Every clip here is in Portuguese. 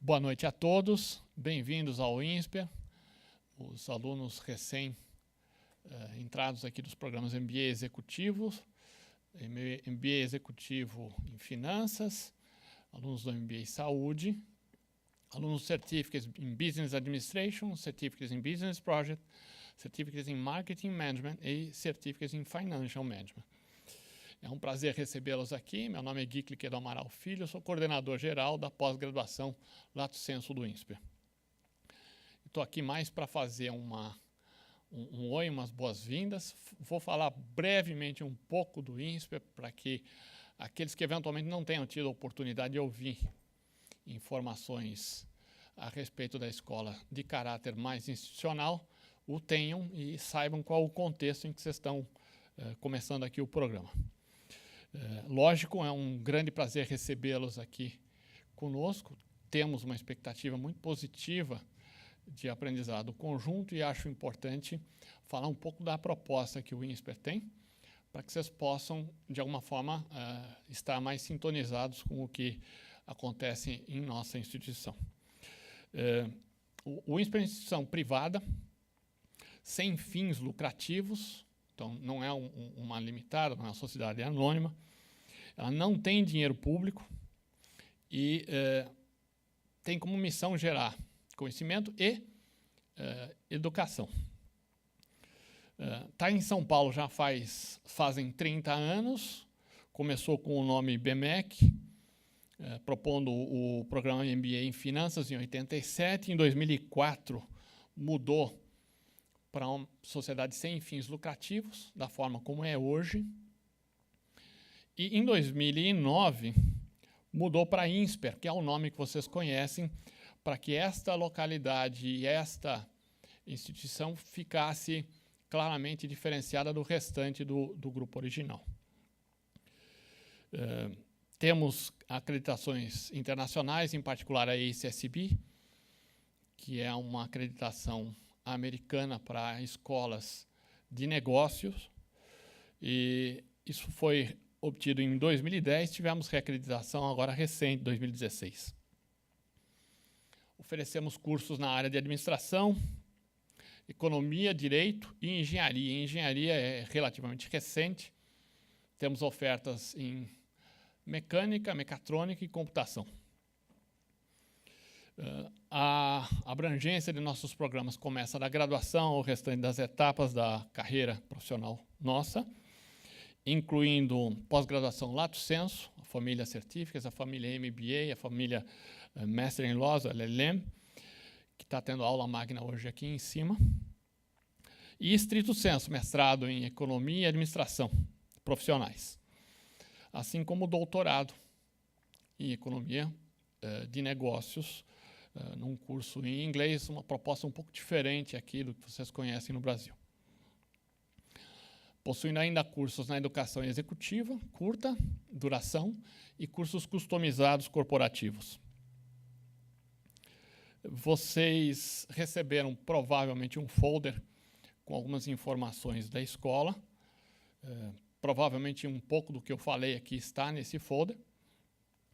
Boa noite a todos, bem-vindos ao INSPER, os alunos recém-entrados aqui dos programas MBA Executivos, MBA Executivo em Finanças, alunos do MBA Saúde, alunos Certificates em Business Administration, Certificates em Business Project, Certificates em Marketing Management e Certificates em Financial Management. É um prazer recebê-los aqui. Meu nome é Gui Clique do Amaral Filho, sou coordenador geral da pós-graduação Lato Sensu do INSPER. Estou aqui mais para fazer um oi, umas boas-vindas. Vou falar brevemente um pouco do INSPER para que aqueles que eventualmente não tenham tido a oportunidade de ouvir informações a respeito da escola de caráter mais institucional o tenham e saibam qual o contexto em que vocês estão começando aqui o programa. Lógico, é um grande prazer recebê-los aqui conosco. Temos uma expectativa muito positiva de aprendizado conjunto e acho importante falar um pouco da proposta que o INSPER tem, para que vocês possam, de alguma forma, estar mais sintonizados com o que acontece em nossa instituição. O INSPER é uma instituição privada, sem fins lucrativos, então não é uma limitada, não é uma sociedade anônima, ela não tem dinheiro público e tem como missão gerar conhecimento e educação. Está em São Paulo já fazem 30 anos, começou com o nome BMEC, propondo o programa MBA em Finanças em 87, em 2004 mudou para uma sociedade sem fins lucrativos, da forma como é hoje. E em 2009, mudou para INSPER, que é o nome que vocês conhecem, para que esta localidade e esta instituição ficasse claramente diferenciada do restante do grupo original. Temos acreditações internacionais, em particular a ACSB, que é uma acreditação americana para escolas de negócios, e isso foi obtido em 2010, tivemos reacreditação agora recente, 2016. Oferecemos cursos na área de administração, economia, direito e engenharia. Engenharia é relativamente recente, temos ofertas em mecânica, mecatrônica e computação. A abrangência de nossos programas começa da graduação ao restante das etapas da carreira profissional nossa, incluindo pós-graduação Lato Sensu, a família Certificates, a família MBA, a família Master in Laws, a LLM, que está tendo aula magna hoje aqui em cima, e Stricto Sensu, mestrado em Economia e Administração profissionais, assim como doutorado em Economia de Negócios, num curso em inglês, uma proposta um pouco diferente aqui do que vocês conhecem no Brasil. Possuindo ainda cursos na educação executiva, curta duração, e cursos customizados corporativos. Vocês receberam provavelmente um folder com algumas informações da escola. Provavelmente um pouco do que eu falei aqui está nesse folder.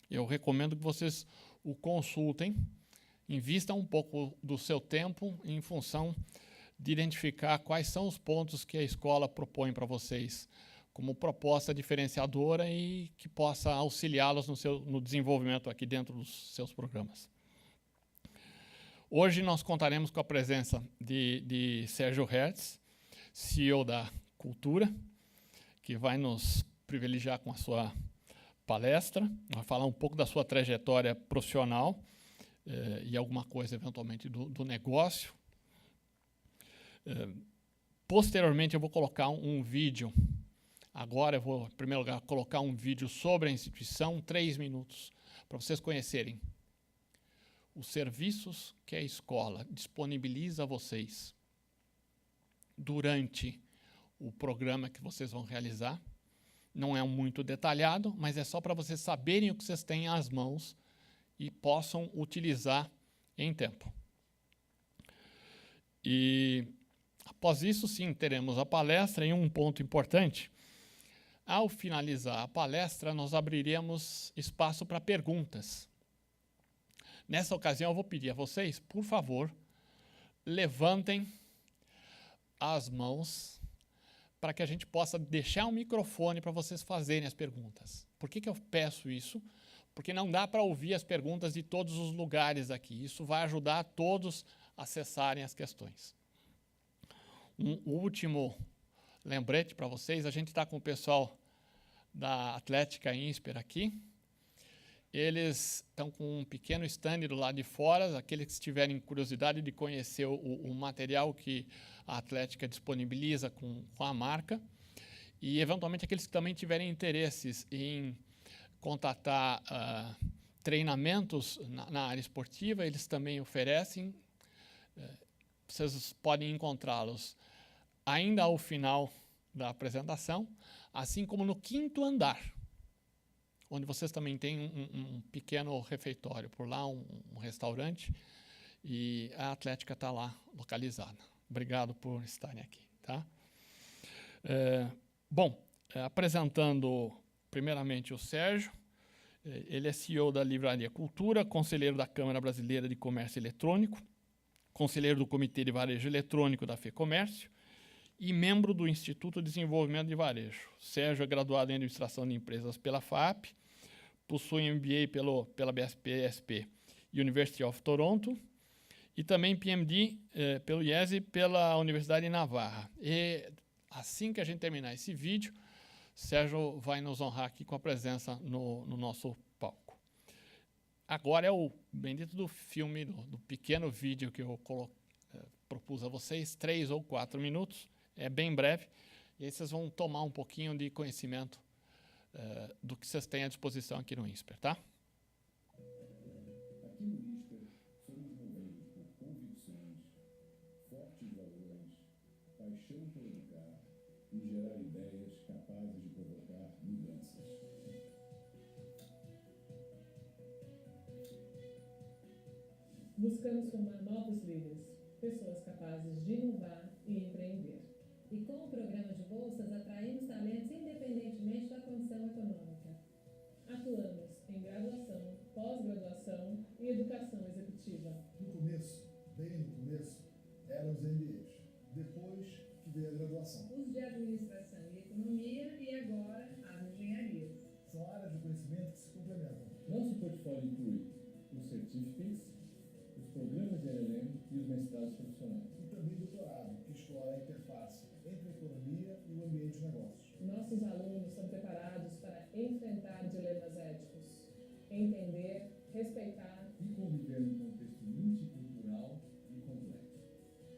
Eu recomendo que vocês o consultem, invistam um pouco do seu tempo em função de identificar quais são os pontos que a escola propõe para vocês como proposta diferenciadora e que possa auxiliá-los no desenvolvimento aqui dentro dos seus programas. Hoje nós contaremos com a presença de Sérgio Hertz, CEO da Cultura, que vai nos privilegiar com a sua palestra, vai falar um pouco da sua trajetória profissional e alguma coisa, eventualmente, do negócio. Posteriormente, eu vou colocar um vídeo. Agora, eu vou, em primeiro lugar, colocar um vídeo sobre a instituição, 3 minutos, para vocês conhecerem os serviços que a escola disponibiliza a vocês durante o programa que vocês vão realizar. Não é muito detalhado, mas é só para vocês saberem o que vocês têm às mãos e possam utilizar em tempo. E após isso, sim, teremos a palestra e um ponto importante. Ao finalizar a palestra, nós abriremos espaço para perguntas. Nessa ocasião, eu vou pedir a vocês, por favor, levantem as mãos para que a gente possa deixar um microfone para vocês fazerem as perguntas. Por que eu peço isso? Porque não dá para ouvir as perguntas de todos os lugares aqui. Isso vai ajudar a todos a acessarem as questões. Um último lembrete para vocês, a gente está com o pessoal da Atlética Insper aqui. Eles estão com um pequeno stand do lado de fora, aqueles que tiverem curiosidade de conhecer o material que a Atlética disponibiliza com a marca, e eventualmente aqueles que também tiverem interesses em contatar treinamentos na área esportiva, eles também oferecem. Vocês podem encontrá-los ainda ao final da apresentação, assim como no 5º andar, onde vocês também têm um pequeno refeitório por lá, um restaurante, e a Atlética está lá localizada. Obrigado por estarem aqui. Tá? Apresentando primeiramente o Sérgio, ele é CEO da Livraria Cultura, conselheiro da Câmara Brasileira de Comércio Eletrônico, conselheiro do Comitê de Varejo Eletrônico da FEComércio e membro do Instituto de Desenvolvimento de Varejo. Sérgio é graduado em Administração de Empresas pela FAP, possui MBA pela BSP e University of Toronto, e também PhD pelo IES e pela Universidade de Navarra. E assim que a gente terminar esse vídeo, Sérgio vai nos honrar aqui com a presença no nosso palco. Agora é o bendito do filme, do pequeno vídeo que eu propus a vocês, 3 ou 4 minutos, é bem breve, e aí vocês vão tomar um pouquinho de conhecimento do que vocês têm à disposição aqui no INSPER, tá? Aqui no INSPER, somos movidos por convicções, fortes valores, paixão por educar e gerar ideias capazes de provocar mudanças. Buscamos formar novos líderes, pessoas capazes de inovar e empreender. E com o programa de bolsas, atraímos talentos independentemente da condição econômica. Atuamos em graduação, pós-graduação e educação executiva. No começo, bem no começo, eram os MBAs. Depois que veio a graduação. Os de administração e economia e agora as engenharias. São áreas de conhecimento que se complementam. Nosso portfólio inclui os certificates, os programas de LLM e os mestrados profissionais. E também doutorado, que explora a interface entre a economia e o ambiente de negócios. Nossos alunos são preparados para enfrentar dilemas éticos, entender, respeitar E conviver num contexto multicultural e complexo.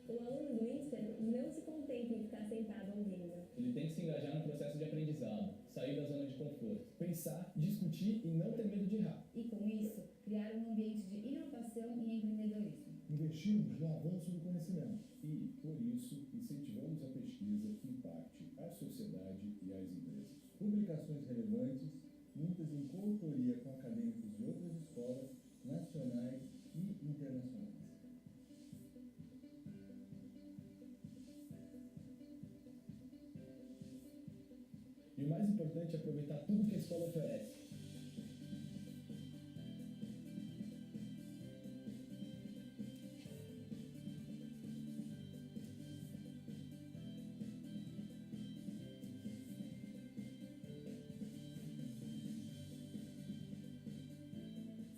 O aluno do INSPER não se contenta em ficar sentado ouvindo. Ele tem que se engajar no processo de aprendizado, sair da zona de conforto. Pensar, discutir e não ter medo de errar. E com isso, criar um ambiente de inovação e empreendedorismo. Investimos no avanço do conhecimento. E, por isso, incentivamos a pesquisa que impacte a sociedade e as empresas. Publicações relevantes, muitas em coautoria com acadêmicos de outras escolas, nacionais e internacionais. E o mais importante é aproveitar tudo que a escola oferece.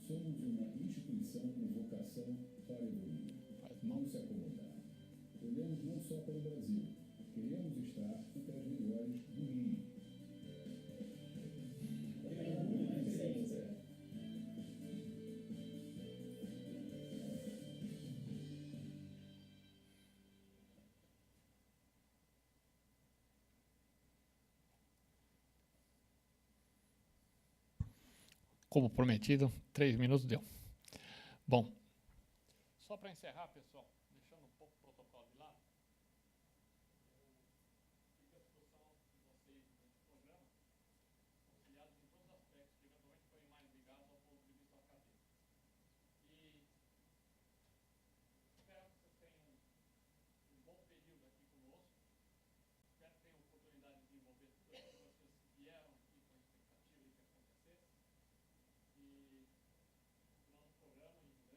Somos uma instituição com vocação para evoluir, não se acomodar. Olhamos não só para o Brasil, queremos estar entre as melhores do mundo. Como prometido, 3 minutos deu. Bom, só para encerrar, pessoal, deixando um pouco o protocolo de lado, fica a discussão de vocês nesse programa, auxiliados em todos os aspectos que eventualmente forem mais ligados ao ponto de vista acadêmico. E espero que vocês tenham um bom período aqui conosco. Espero que tenham oportunidade de desenvolver tudo aquilo que vocês vieram aqui com a expectativa de que acontecesse. E no final do programa, em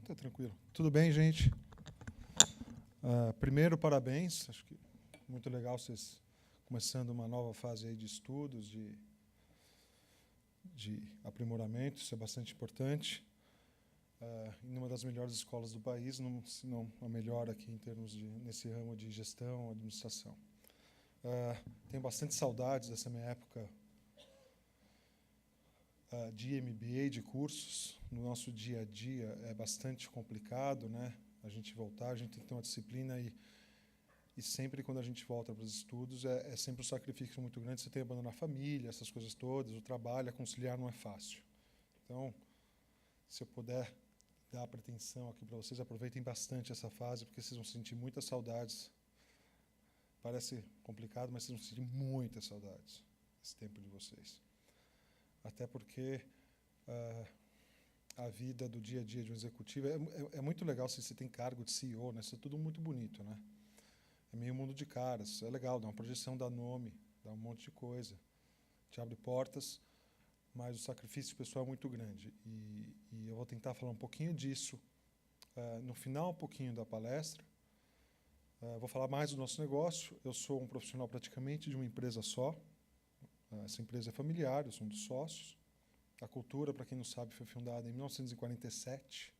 Tá tranquilo. Tudo bem, gente? Primeiro, parabéns. Acho que muito legal vocês começando uma nova fase aí de estudos, de aprimoramento. Isso é bastante importante. Em uma das melhores escolas do país, se não a melhor aqui em termos nesse ramo de gestão, administração. Tenho bastante saudades dessa minha época de MBA, de cursos. No nosso dia a dia é bastante complicado, né? A gente voltar, a gente tem que ter uma disciplina e sempre quando a gente volta para os estudos é sempre um sacrifício muito grande. Você tem que abandonar a família, essas coisas todas, o trabalho, conciliar não é fácil. Então, se eu puder dar pretensão aqui para vocês, aproveitem bastante essa fase, porque vocês vão sentir muitas saudades. Parece complicado, mas vocês vão sentir muitas saudades esse tempo de vocês. Até porque a vida do dia a dia de um executivo é muito legal se você tem cargo de CEO, né? Isso é tudo muito bonito, né? É meio mundo de caras, é legal, dá uma projeção, dá nome, dá um monte de coisa, te abre portas, mas o sacrifício pessoal é muito grande. E eu vou tentar falar um pouquinho disso no final, um pouquinho da palestra. Vou falar mais do nosso negócio. Eu sou um profissional praticamente de uma empresa só. Essa empresa é familiar, eu sou um dos sócios. A Cultura, para quem não sabe, foi fundada em 1947.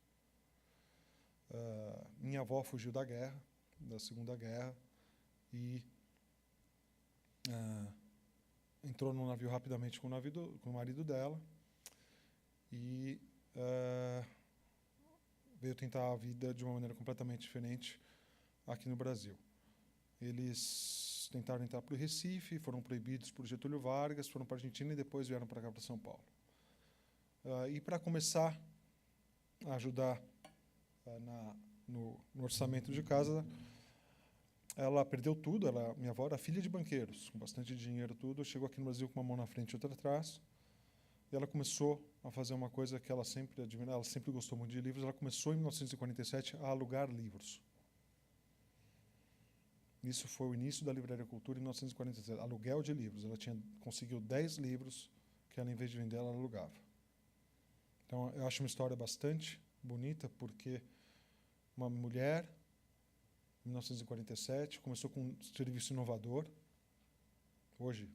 Minha avó fugiu da guerra, da Segunda Guerra, e entrou num navio rapidamente com o marido dela e veio tentar a vida de uma maneira completamente diferente aqui no Brasil. Eles tentaram entrar para o Recife, foram proibidos por Getúlio Vargas, foram para a Argentina e depois vieram para cá, para São Paulo. E para começar a ajudar no orçamento de casa, ela perdeu tudo. Minha avó era filha de banqueiros, com bastante dinheiro, tudo. Chegou aqui no Brasil com uma mão na frente e outra atrás. E ela começou a fazer uma coisa que ela sempre admirava, ela sempre gostou muito de livros. Ela começou, em 1947, a alugar livros. Isso foi o início da Livraria Cultura, em 1947. Aluguel de livros. Ela conseguiu 10 livros que ela, em vez de vender, ela alugava. Então, eu acho uma história bastante bonita, porque uma mulher, em 1947, começou com um serviço inovador. Hoje,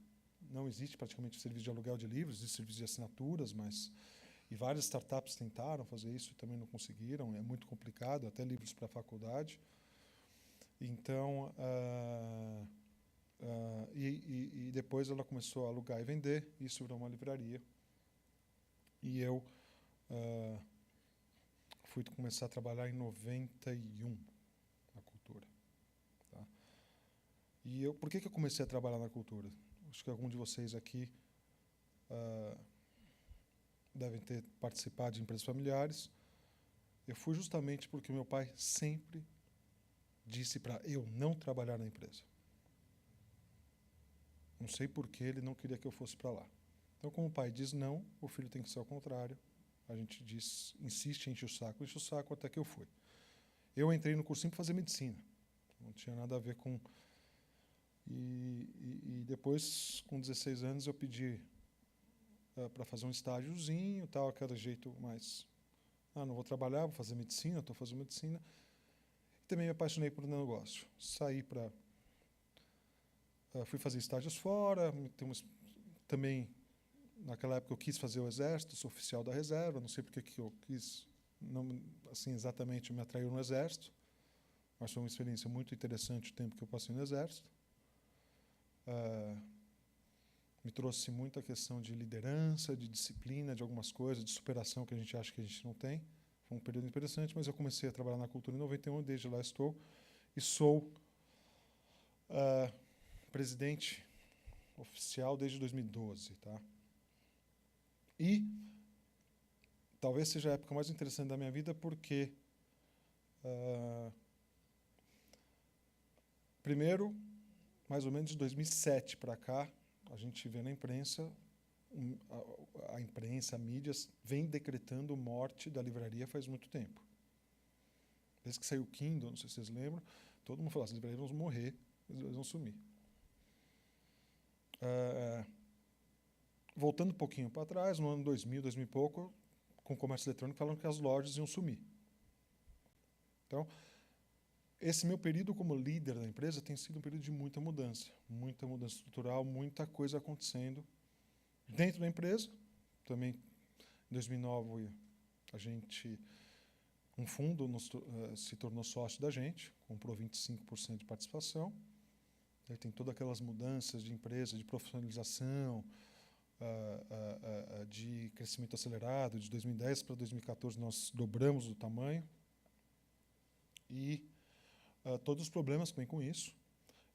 não existe praticamente serviço de aluguel de livros, existe serviço de assinaturas, e várias startups tentaram fazer isso e também não conseguiram. É muito complicado, até livros para a faculdade. Então, e depois ela começou a alugar e vender, isso virou uma livraria. E eu fui começar a trabalhar em 91 na Cultura. Tá? E por que eu comecei a trabalhar na Cultura? Acho que algum de vocês aqui devem ter participado de empresas familiares. Eu fui justamente porque meu pai sempre disse para eu não trabalhar na empresa. Não sei por que ele não queria que eu fosse para lá. Então, como o pai diz não, o filho tem que ser ao contrário. A gente insiste, enche o saco até que eu fui. Eu entrei no cursinho para fazer medicina. Não tinha nada a ver com... E depois, com 16 anos, eu pedi para fazer um estágiozinho, tal, aquele jeito mais... não vou trabalhar, vou fazer medicina, estou fazendo medicina. E também me apaixonei por negócio. Saí para... fui fazer estágios fora, também... Naquela época eu quis fazer o exército, sou oficial da reserva, não sei porque que eu quis, não assim exatamente me atraiu no exército, mas foi uma experiência muito interessante o tempo que eu passei no exército. Me trouxe muita questão de liderança, de disciplina, de algumas coisas, de superação que a gente acha que a gente não tem. Foi um período interessante, mas eu comecei a trabalhar na Cultura em 91, desde lá estou, e sou presidente oficial desde 2012, tá? E talvez seja a época mais interessante da minha vida porque, primeiro, mais ou menos de 2007 para cá, a gente vê na imprensa, a imprensa, a mídia, vem decretando morte da livraria faz muito tempo. Desde que saiu o Kindle, não sei se vocês lembram, todo mundo falou, as livrarias vão morrer, eles vão sumir. Voltando um pouquinho para trás, no ano 2000, 2000 e pouco, com o comércio eletrônico, falando que as lojas iam sumir. Então, esse meu período como líder da empresa tem sido um período de muita mudança estrutural, muita coisa acontecendo dentro da empresa. Também, em 2009, um fundo se tornou sócio da gente, comprou 25% de participação. Aí tem todas aquelas mudanças de empresa, de profissionalização, de crescimento acelerado. De 2010 para 2014 nós dobramos o tamanho. E todos os problemas que vêm com isso.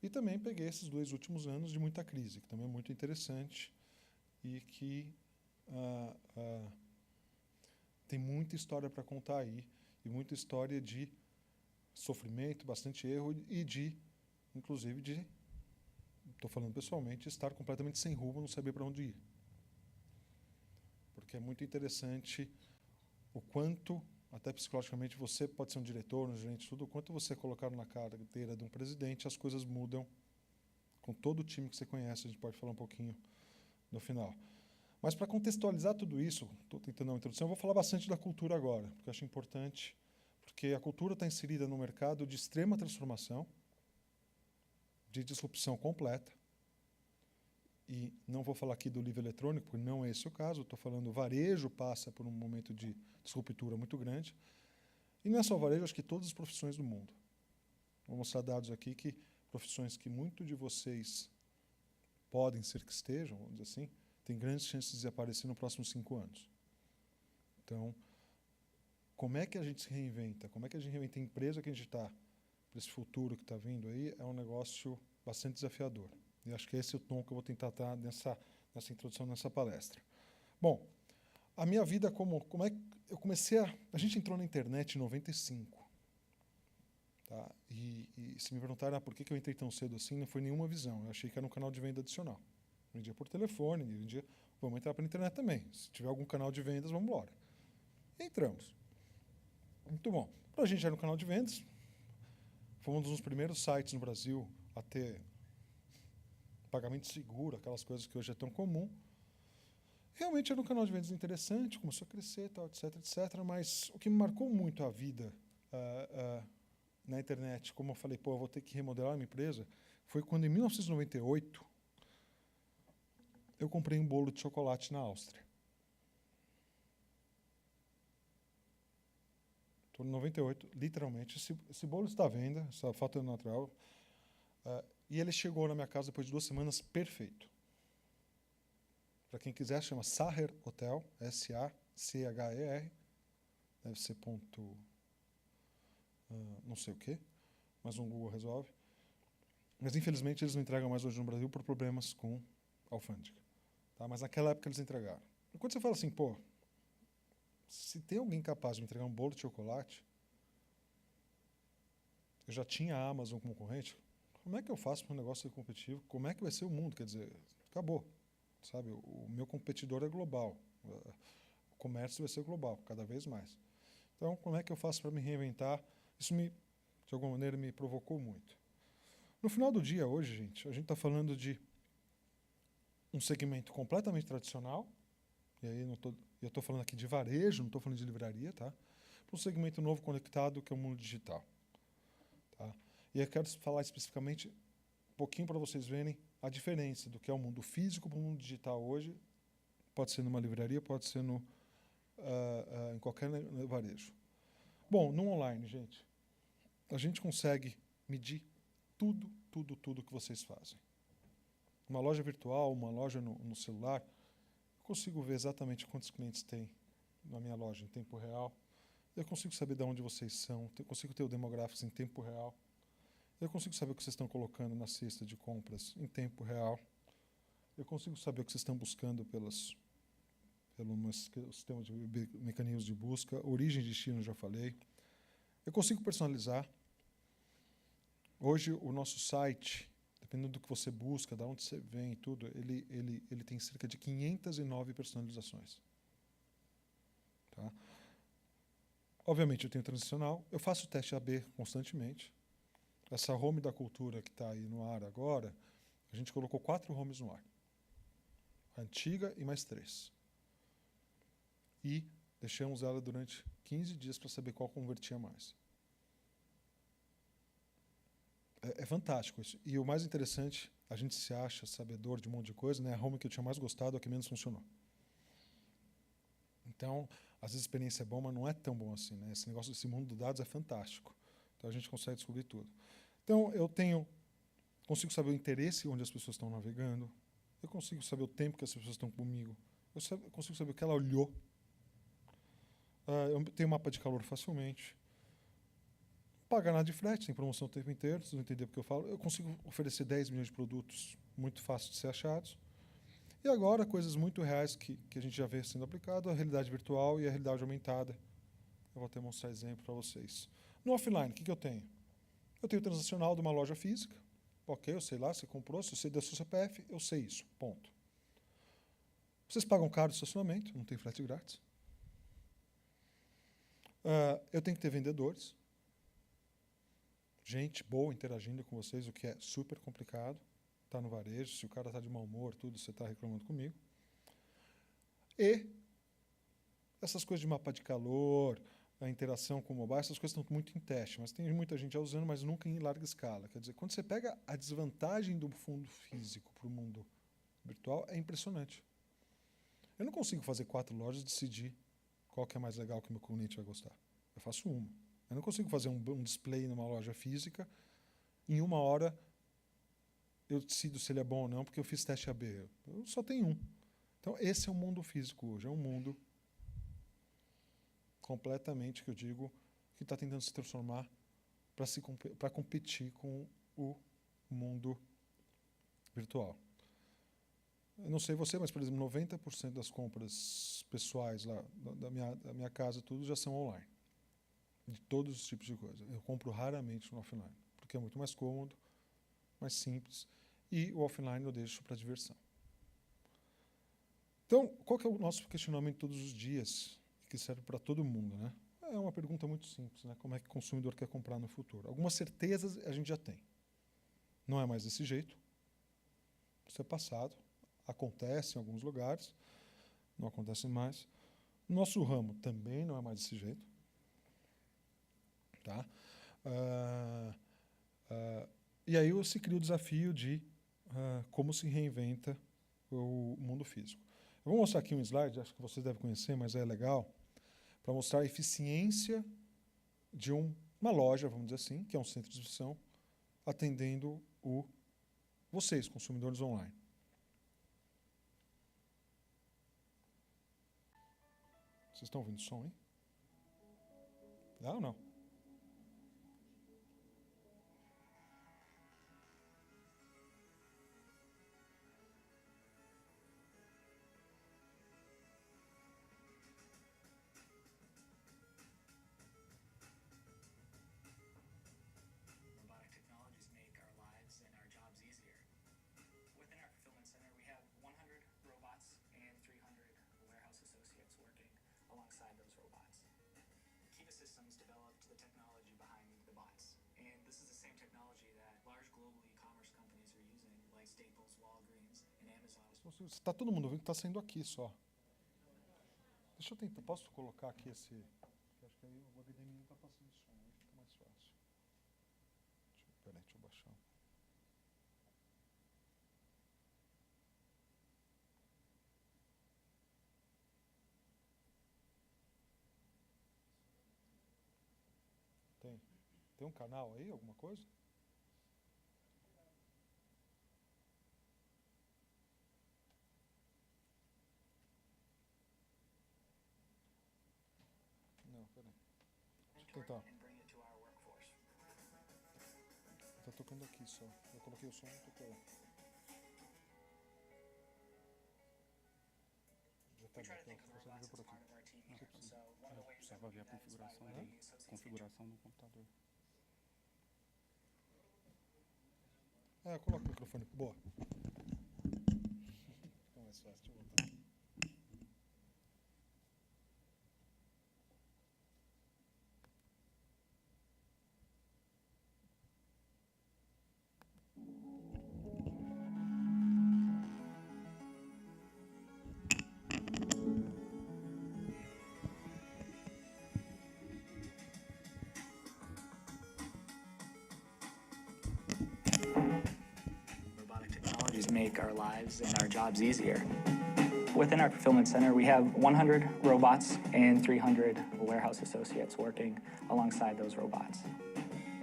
E também peguei esses 2 últimos anos de muita crise, que também é muito interessante e que tem muita história para contar aí, e muita história de sofrimento, bastante erro e inclusive estou falando pessoalmente, estar completamente sem rumo, não saber para onde ir. Porque é muito interessante o quanto, até psicologicamente, você pode ser um diretor, um gerente, tudo, o quanto você colocar na carteira de um presidente, as coisas mudam com todo o time que você conhece. A gente pode falar um pouquinho no final. Mas para contextualizar tudo isso, estou tentando dar uma introdução, eu vou falar bastante da cultura agora, porque eu acho importante, porque a cultura está inserida no mercado de extrema transformação, de disrupção completa. E não vou falar aqui do livro eletrônico, porque não é esse o caso. Estou falando o varejo passa por um momento de disruptura muito grande. E não é só o varejo, acho que todas as profissões do mundo. Vou mostrar dados aqui que profissões que muito de vocês podem ser que estejam, vamos dizer assim, tem grandes chances de desaparecer nos próximos 5 anos. Então, como é que a gente se reinventa? Como é que a gente reinventa a empresa que a gente está para esse futuro que está vindo aí? É um negócio bastante desafiador. E acho que esse é o tom que eu vou tentar dar nessa introdução, nessa palestra. Bom, a minha vida como é que eu comecei a gente entrou na internet em 95. Tá? E se me perguntaram por que eu entrei tão cedo assim, não foi nenhuma visão. Eu achei que era um canal de venda adicional. Vendia por telefone, vendia, vamos entrar para a internet também. Se tiver algum canal de vendas, vamos embora. E entramos. Muito bom. Para a gente era um canal de vendas. Fomos um dos primeiros sites no Brasil a ter pagamento seguro, aquelas coisas que hoje é tão comum. Realmente era um canal de vendas interessante, começou a crescer, tal, etc, etc. Mas o que me marcou muito a vida na internet, como eu falei, eu vou ter que remodelar a minha empresa, foi quando, em 1998, eu comprei um bolo de chocolate na Áustria. Estou em 98, literalmente. Esse bolo está à venda, essa foto é natural. E ele chegou na minha casa depois de 2 semanas, perfeito. Para quem quiser, chama Sacher Hotel, S-A-C-H-E-R. Deve ser ponto não sei o quê, mas um Google resolve. Mas, infelizmente, eles não entregam mais hoje no Brasil por problemas com alfândega. Tá? Mas naquela época eles entregaram. E quando você fala assim, se tem alguém capaz de me entregar um bolo de chocolate, eu já tinha a Amazon como concorrente, como é que eu faço para um negócio ser competitivo? Como é que vai ser o mundo? Quer dizer, acabou. Sabe? O meu competidor é global. O comércio vai ser global, cada vez mais. Então, como é que eu faço para me reinventar? Isso, de alguma maneira, me provocou muito. No final do dia, hoje, gente, a gente está falando de um segmento completamente tradicional, e aí eu estou falando aqui de varejo, não estou falando de livraria, tá? Para um segmento novo conectado, que é o mundo digital. Tá? E eu quero falar especificamente um pouquinho para vocês verem a diferença do que é o mundo físico para o mundo digital hoje. Pode ser numa livraria, pode ser em qualquer varejo. Bom, no online, gente, a gente consegue medir tudo que vocês fazem. Uma loja virtual, uma loja no celular, eu consigo ver exatamente quantos clientes tem na minha loja em tempo real. Eu consigo saber de onde vocês são, eu consigo ter o demográfico em tempo real. Eu consigo saber o que vocês estão colocando na cesta de compras em tempo real. Eu consigo saber o que vocês estão buscando pelo sistema de mecanismos de busca, origem e destino, eu já falei. Eu consigo personalizar. Hoje, o nosso site, dependendo do que você busca, de onde você vem e tudo, ele tem cerca de 509 personalizações. Tá? Obviamente, eu tenho transicional. Eu faço teste AB constantemente. Essa home da cultura que está aí no ar agora, a gente colocou 4 homes no ar. A antiga e mais 3. E deixamos ela durante 15 dias para saber qual convertia mais. É fantástico isso. E o mais interessante, a gente se acha sabedor de um monte de coisa, né? A home que eu tinha mais gostado é a que menos funcionou. Então, às vezes a experiência é boa, mas não é tão bom assim, né? Esse mundo dos dados é fantástico. Então a gente consegue descobrir tudo. Então consigo saber o interesse onde as pessoas estão navegando, eu consigo saber o tempo que as pessoas estão comigo, eu consigo saber o que ela olhou. Eu tenho mapa de calor facilmente. Pagar nada de frete, tem promoção o tempo inteiro, vocês vão entender porque eu falo. Eu consigo oferecer 10 milhões de produtos muito fáceis de ser achados. E agora, coisas muito reais que a gente já vê sendo aplicado, a realidade virtual e a realidade aumentada. Eu vou até mostrar exemplo para vocês. No offline, o que eu tenho? Eu tenho o transacional de uma loja física. Ok, eu sei lá, você comprou, se eu sei da sua CPF, eu sei isso, ponto. Vocês pagam caro de estacionamento, não tem frete grátis. Eu tenho que ter vendedores. Gente boa interagindo com vocês, o que é super complicado. Está no varejo, se o cara está de mau humor, tudo, você está reclamando comigo. E essas coisas de mapa de calor, a interação com o mobile, essas coisas estão muito em teste, mas tem muita gente já usando, mas nunca em larga escala. Quer dizer, quando você pega a desvantagem do fundo físico para o mundo virtual, é impressionante. Eu não consigo fazer 4 lojas e decidir qual que é mais legal que o meu cliente vai gostar. Eu faço uma. Eu não consigo fazer um display numa loja física, em 1 hora eu decido se ele é bom ou não, porque eu fiz teste AB. Eu só tenho um. Então, esse é o mundo físico hoje. É um mundo completamente, que eu digo, que está tentando se transformar para competir com o mundo virtual. Eu não sei você, mas, por exemplo, 90% das compras pessoais lá da minha casa, tudo já são online. De todos os tipos de coisa. Eu compro raramente no offline, porque é muito mais cômodo, mais simples, e o offline eu deixo para diversão. Então, qual que é o nosso questionamento todos os dias, que serve para todo mundo, né? É uma pergunta muito simples, né? Como é que o consumidor quer comprar no futuro? Algumas certezas a gente já tem. Não é mais desse jeito. Isso é passado. Acontece em alguns lugares, não acontece mais. Nosso ramo também não é mais desse jeito. Tá? E aí se cria o desafio de como se reinventa o mundo físico. Eu vou mostrar aqui um slide, acho que vocês devem conhecer, mas é legal, para mostrar a eficiência de uma loja, vamos dizer assim, que é um centro de distribuição, atendendo vocês, consumidores online. Vocês estão ouvindo o som, hein? Dá ou não? Está todo mundo ouvindo que está saindo aqui só. Deixa eu tentar. Posso colocar aqui esse. Acho que aí o HDMI não está passando som, aí fica mais fácil. Peraí, deixa eu baixar. Tem um canal aí, alguma coisa? Não, peraí. Deixa eu tentar. Tá tocando aqui só. Eu coloquei o som e tocou. Já tá bom, então você consegue ver por aqui. Precisava ver a configuração, né? Configuração no computador. Coloca o microfone. Boa. Fica mais fácil. Deixa eu voltar aqui. make our lives and our jobs easier. Within our fulfillment center, we have 100 robots and 300 warehouse associates working alongside those robots.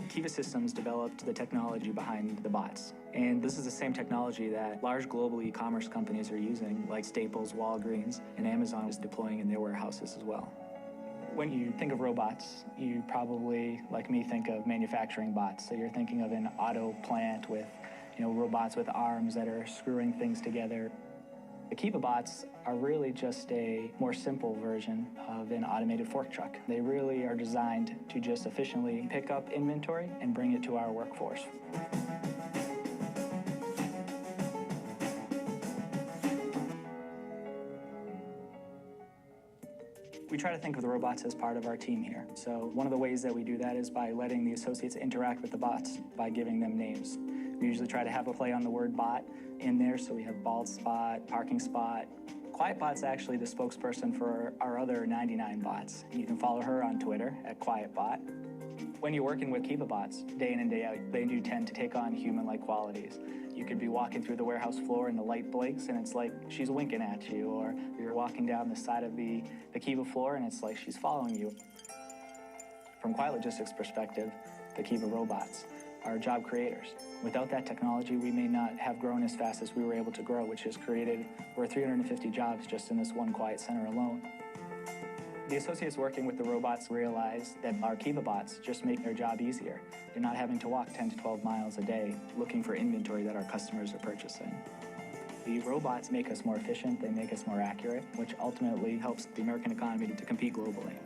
Kiva Systems developed the technology behind the bots. And this is the same technology that large global e-commerce companies are using, like Staples, Walgreens, and Amazon is deploying in their warehouses as well. When you think of robots, you probably, like me, think of manufacturing bots. So you're thinking of an auto plant with, robots with arms that are screwing things together. The Kiva bots are really just a more simple version of an automated fork truck. They really are designed to just efficiently pick up inventory and bring it to our workforce. We try to think of the robots as part of our team here. So one of the ways that we do that is by letting the associates interact with the bots, by giving them names. We usually try to have a play on the word bot in there, so we have bald spot, parking spot. QuietBot's actually the spokesperson for our other 99 bots. You can follow her on Twitter at QuietBot. When you're working with Kiva bots, day in and day out, they do tend to take on human-like qualities. You could be walking through the warehouse floor and the light blinks and it's like she's winking at you, or you're walking down the side of the Kiva floor and it's like she's following you. From Quiet Logistics' perspective, the Kiva robots are job creators. Without that technology, we may not have grown as fast as we were able to grow, which has created over 350 jobs just in this one Quiet Center alone. The associates working with the robots realize that our Kiva bots just make their job easier. They're not having to walk 10 to 12 miles a day looking for inventory that our customers are purchasing. The robots make us more efficient, they make us more accurate, which ultimately helps the American economy to compete globally.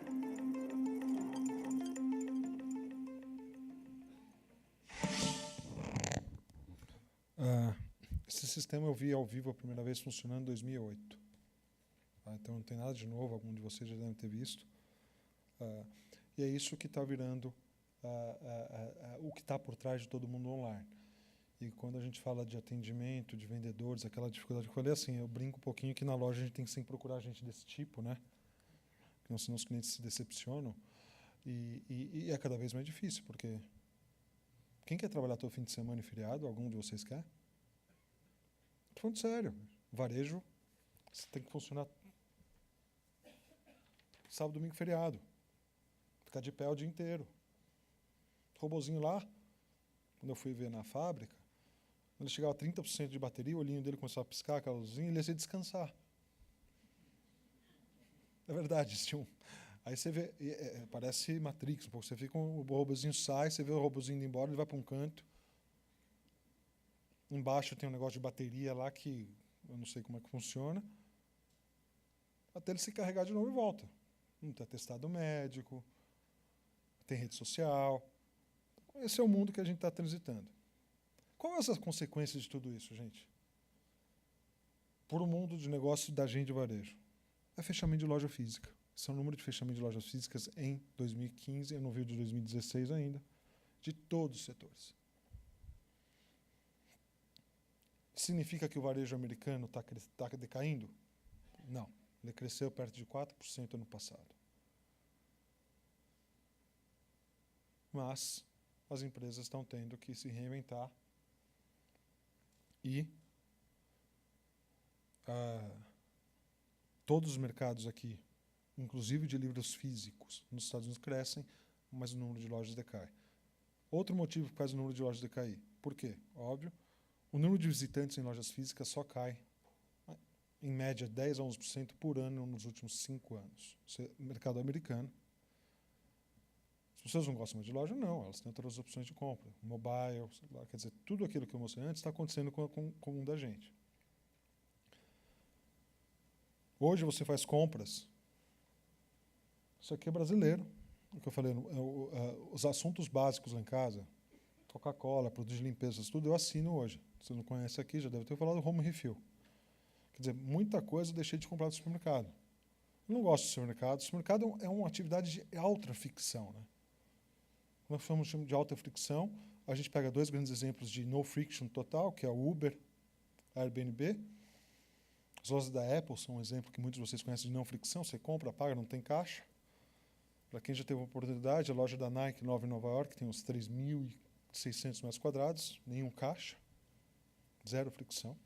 Esse sistema eu vi ao vivo a primeira vez funcionando em 2008. Então não tem nada de novo, algum de vocês já devem ter visto. E é isso que está virando o que está por trás de todo mundo online. E quando a gente fala de atendimento, de vendedores, aquela dificuldade que eu falei, assim, eu brinco um pouquinho que na loja a gente tem que sempre procurar gente desse tipo, né? Porque senão os clientes se decepcionam. E é cada vez mais difícil, porque quem quer trabalhar todo fim de semana e feriado? Algum de vocês quer? Estou falando sério. Varejo, você tem que funcionar sábado, domingo, feriado. Ficar de pé o dia inteiro. O robozinho lá, quando eu fui ver na fábrica, quando ele chegava a 30% de bateria, o olhinho dele começava a piscar, aquela luzinha, ele ia descansar. É verdade, aí você vê, parece Matrix um pouco, você fica o robozinho sai, você vê o robozinho indo embora, ele vai para um canto. Embaixo tem um negócio de bateria lá que eu não sei como é que funciona, até ele se carregar de novo e volta. Não tem atestado médico, tem rede social. Esse é o mundo que a gente está transitando. Qual é as consequências de tudo isso, gente? Por um mundo de negócio da gente de varejo. É fechamento de loja física. Esse é o número de fechamento de lojas físicas em 2015, eu não vi o de 2016 ainda, de todos os setores. Significa que o varejo americano está decaindo? Não. Ele cresceu perto de 4% ano passado. Mas as empresas estão tendo que se reinventar e todos os mercados aqui, inclusive de livros físicos, nos Estados Unidos crescem, mas o número de lojas decai. Outro motivo que faz o número de lojas decair. Por quê? Óbvio, o número de visitantes em lojas físicas só cai em média 10 a 11% por ano nos últimos 5 anos. Isso é mercado americano. As pessoas não gostam mais de loja? Não, elas têm outras opções de compra. Mobile, sei lá, quer dizer, tudo aquilo que eu mostrei antes está acontecendo com um da gente. Hoje você faz compras. Isso aqui é brasileiro. O que eu falei, os assuntos básicos lá em casa, Coca-Cola, produtos de limpeza, tudo eu assino hoje. Você não conhece aqui, já deve ter falado do Home Refill. Quer dizer, muita coisa eu deixei de comprar do supermercado. Eu não gosto do supermercado. O supermercado é uma atividade de alta fricção, né? Nós chamamos de alta fricção. A gente pega 2 grandes exemplos de no friction total, que é o Uber, a Airbnb. As lojas da Apple são um exemplo que muitos de vocês conhecem de não fricção. Você compra, paga, não tem caixa. Para quem já teve a oportunidade, a loja da Nike nova em Nova York tem uns 3.600 metros quadrados, nenhum caixa, zero fricção.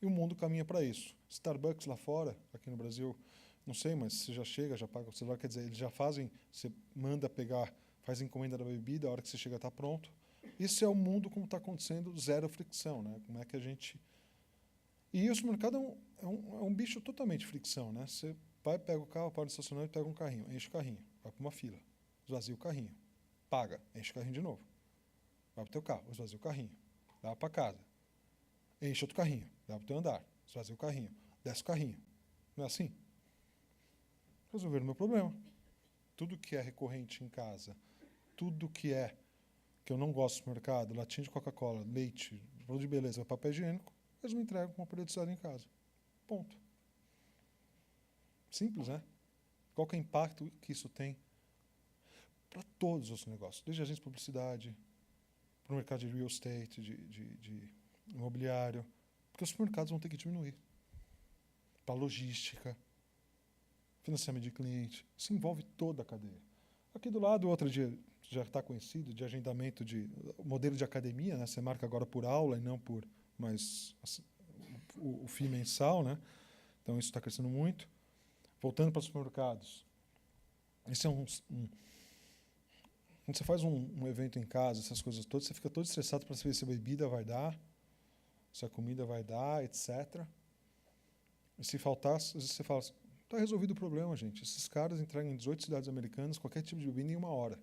E o mundo caminha para isso. Starbucks lá fora, aqui no Brasil, não sei, mas você já chega, já paga o celular, quer dizer, eles já fazem, você manda pegar, faz encomenda da bebida, a hora que você chega está pronto. Isso é o mundo como está acontecendo, zero fricção, né? Como é que a gente... E o supermercado é um bicho totalmente fricção, né? Você vai, pega o carro, para no estacionamento, pega um carrinho, enche o carrinho, vai para uma fila, esvazia o carrinho, paga, enche o carrinho de novo. Vai para o teu carro, esvazia o carrinho, leva para casa, enche outro carrinho, leva para o teu andar, esvazia o carrinho, desce o carrinho. Não é assim? Resolver o meu problema. Tudo que é recorrente em casa, tudo que eu não gosto do supermercado, latinha de Coca-Cola, leite, produto de beleza, papel higiênico, eles me entregam com uma periodicidade em casa. Ponto. Simples, né? Qual que é o impacto que isso tem para todos os negócios, desde agência de publicidade, para o mercado de real estate, de imobiliário, porque os supermercados vão ter que diminuir. Para logística, financiamento de cliente, isso envolve toda a cadeia. Aqui do lado, outro dia, já está conhecido, de agendamento de modelo de academia, né? Você marca agora por aula e não por mais o FII mensal, né? Então isso está crescendo muito. Voltando para os supermercados, esse é quando você faz um evento em casa, essas coisas todas, você fica todo estressado para saber se a bebida vai dar, se a comida vai dar, etc. E se faltar, às vezes você fala assim, está resolvido o problema, gente. Esses caras entregam em 18 cidades americanas qualquer tipo de bebida em 1 hora.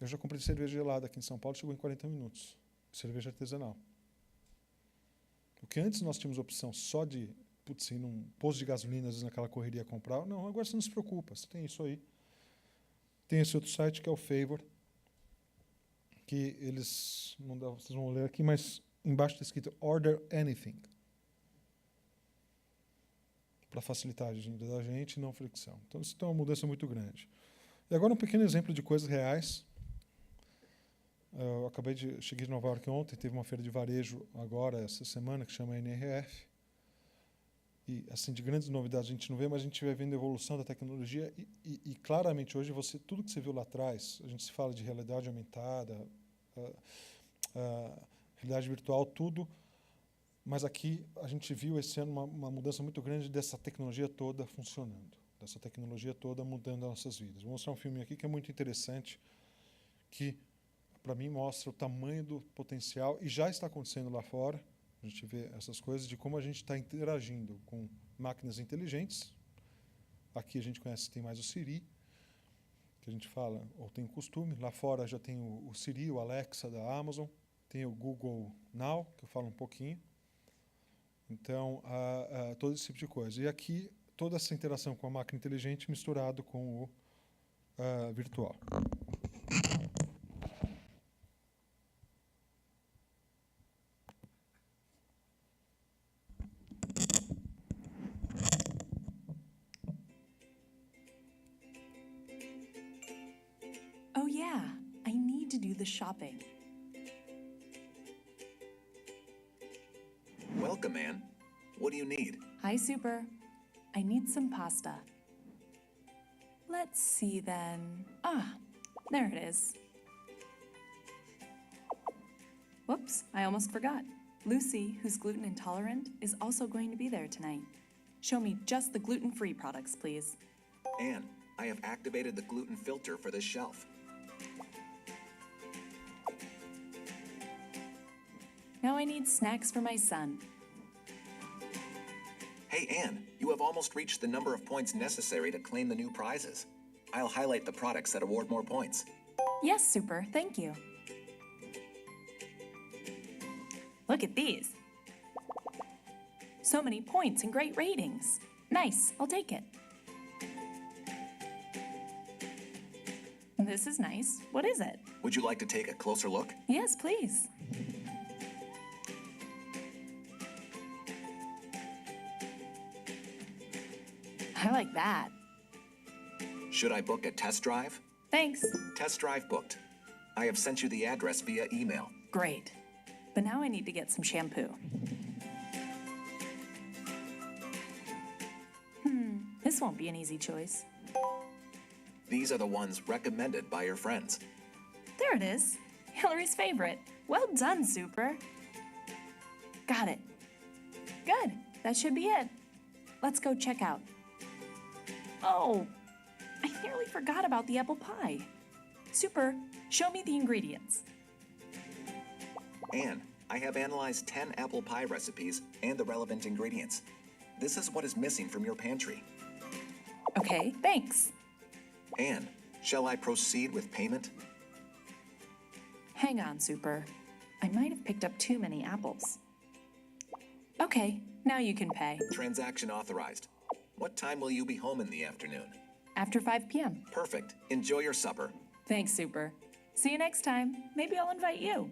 Eu já comprei cerveja gelada aqui em São Paulo, chegou em 40 minutos. Cerveja artesanal. O que antes nós tínhamos opção só de ir num posto de gasolina, às vezes naquela correria comprar, não, agora você não se preocupa, você tem isso aí. Tem esse outro site que é o Favor, que eles, não dá, vocês vão ler aqui, mas embaixo está escrito Order Anything. Para facilitar a agenda da gente e não fricção. Então, isso tem uma mudança muito grande. E agora um pequeno exemplo de coisas reais. Eu cheguei de Nova York ontem, teve uma feira de varejo agora, essa semana, que chama NRF. E, assim, de grandes novidades a gente não vê, mas a gente vai vendo a evolução da tecnologia e claramente hoje, tudo que você viu lá atrás, a gente se fala de realidade aumentada, realidade virtual, tudo, mas aqui a gente viu esse ano uma mudança muito grande dessa tecnologia toda funcionando, dessa tecnologia toda mudando as nossas vidas. Vou mostrar um filme aqui que é muito interessante, que para mim mostra o tamanho do potencial, e já está acontecendo lá fora. A gente vê essas coisas de como a gente está interagindo com máquinas inteligentes. Aqui a gente conhece, tem mais o Siri, que a gente fala, ou tem o costume. Lá fora já tem o Siri, o Alexa da Amazon, tem o Google Now, que eu falo um pouquinho. Então, todo esse tipo de coisa. E aqui, toda essa interação com a máquina inteligente misturado com o virtual. Oh yeah, I need to do the shopping. Welcome, Anne. What do you need? Hi, Super. I need some pasta. Let's see then. Ah, there it is. Whoops, I almost forgot. Lucy, who's gluten intolerant, is also going to be there tonight. Show me just the gluten-free products, please. Anne, I have activated the gluten filter for this shelf. Now I need snacks for my son. Hey, Anne, you have almost reached the number of points necessary to claim the new prizes. I'll highlight the products that award more points. Yes, Super, thank you. Look at these. So many points and great ratings. Nice, I'll take it. This is nice. What is it? Would you like to take a closer look? Yes, please. I like that. Should I book a test drive? Thanks. Test drive booked. I have sent you the address via email. Great. But now I need to get some shampoo. This won't be an easy choice. These are the ones recommended by your friends. There it is. Hillary's favorite. Well done, Super. Got it. Good. That should be it. Let's go check out. Oh, I nearly forgot about the apple pie. Super, show me the ingredients. Anne, I have analyzed 10 apple pie recipes and the relevant ingredients. This is what is missing from your pantry. Okay, thanks. Anne, shall I proceed with payment? Hang on, Super. I might have picked up too many apples. Okay, now you can pay. Transaction authorized. What time will you be home in the afternoon? After 5 p.m. Perfect. Enjoy your supper. Thanks, Super. See you next time. Maybe I'll invite you.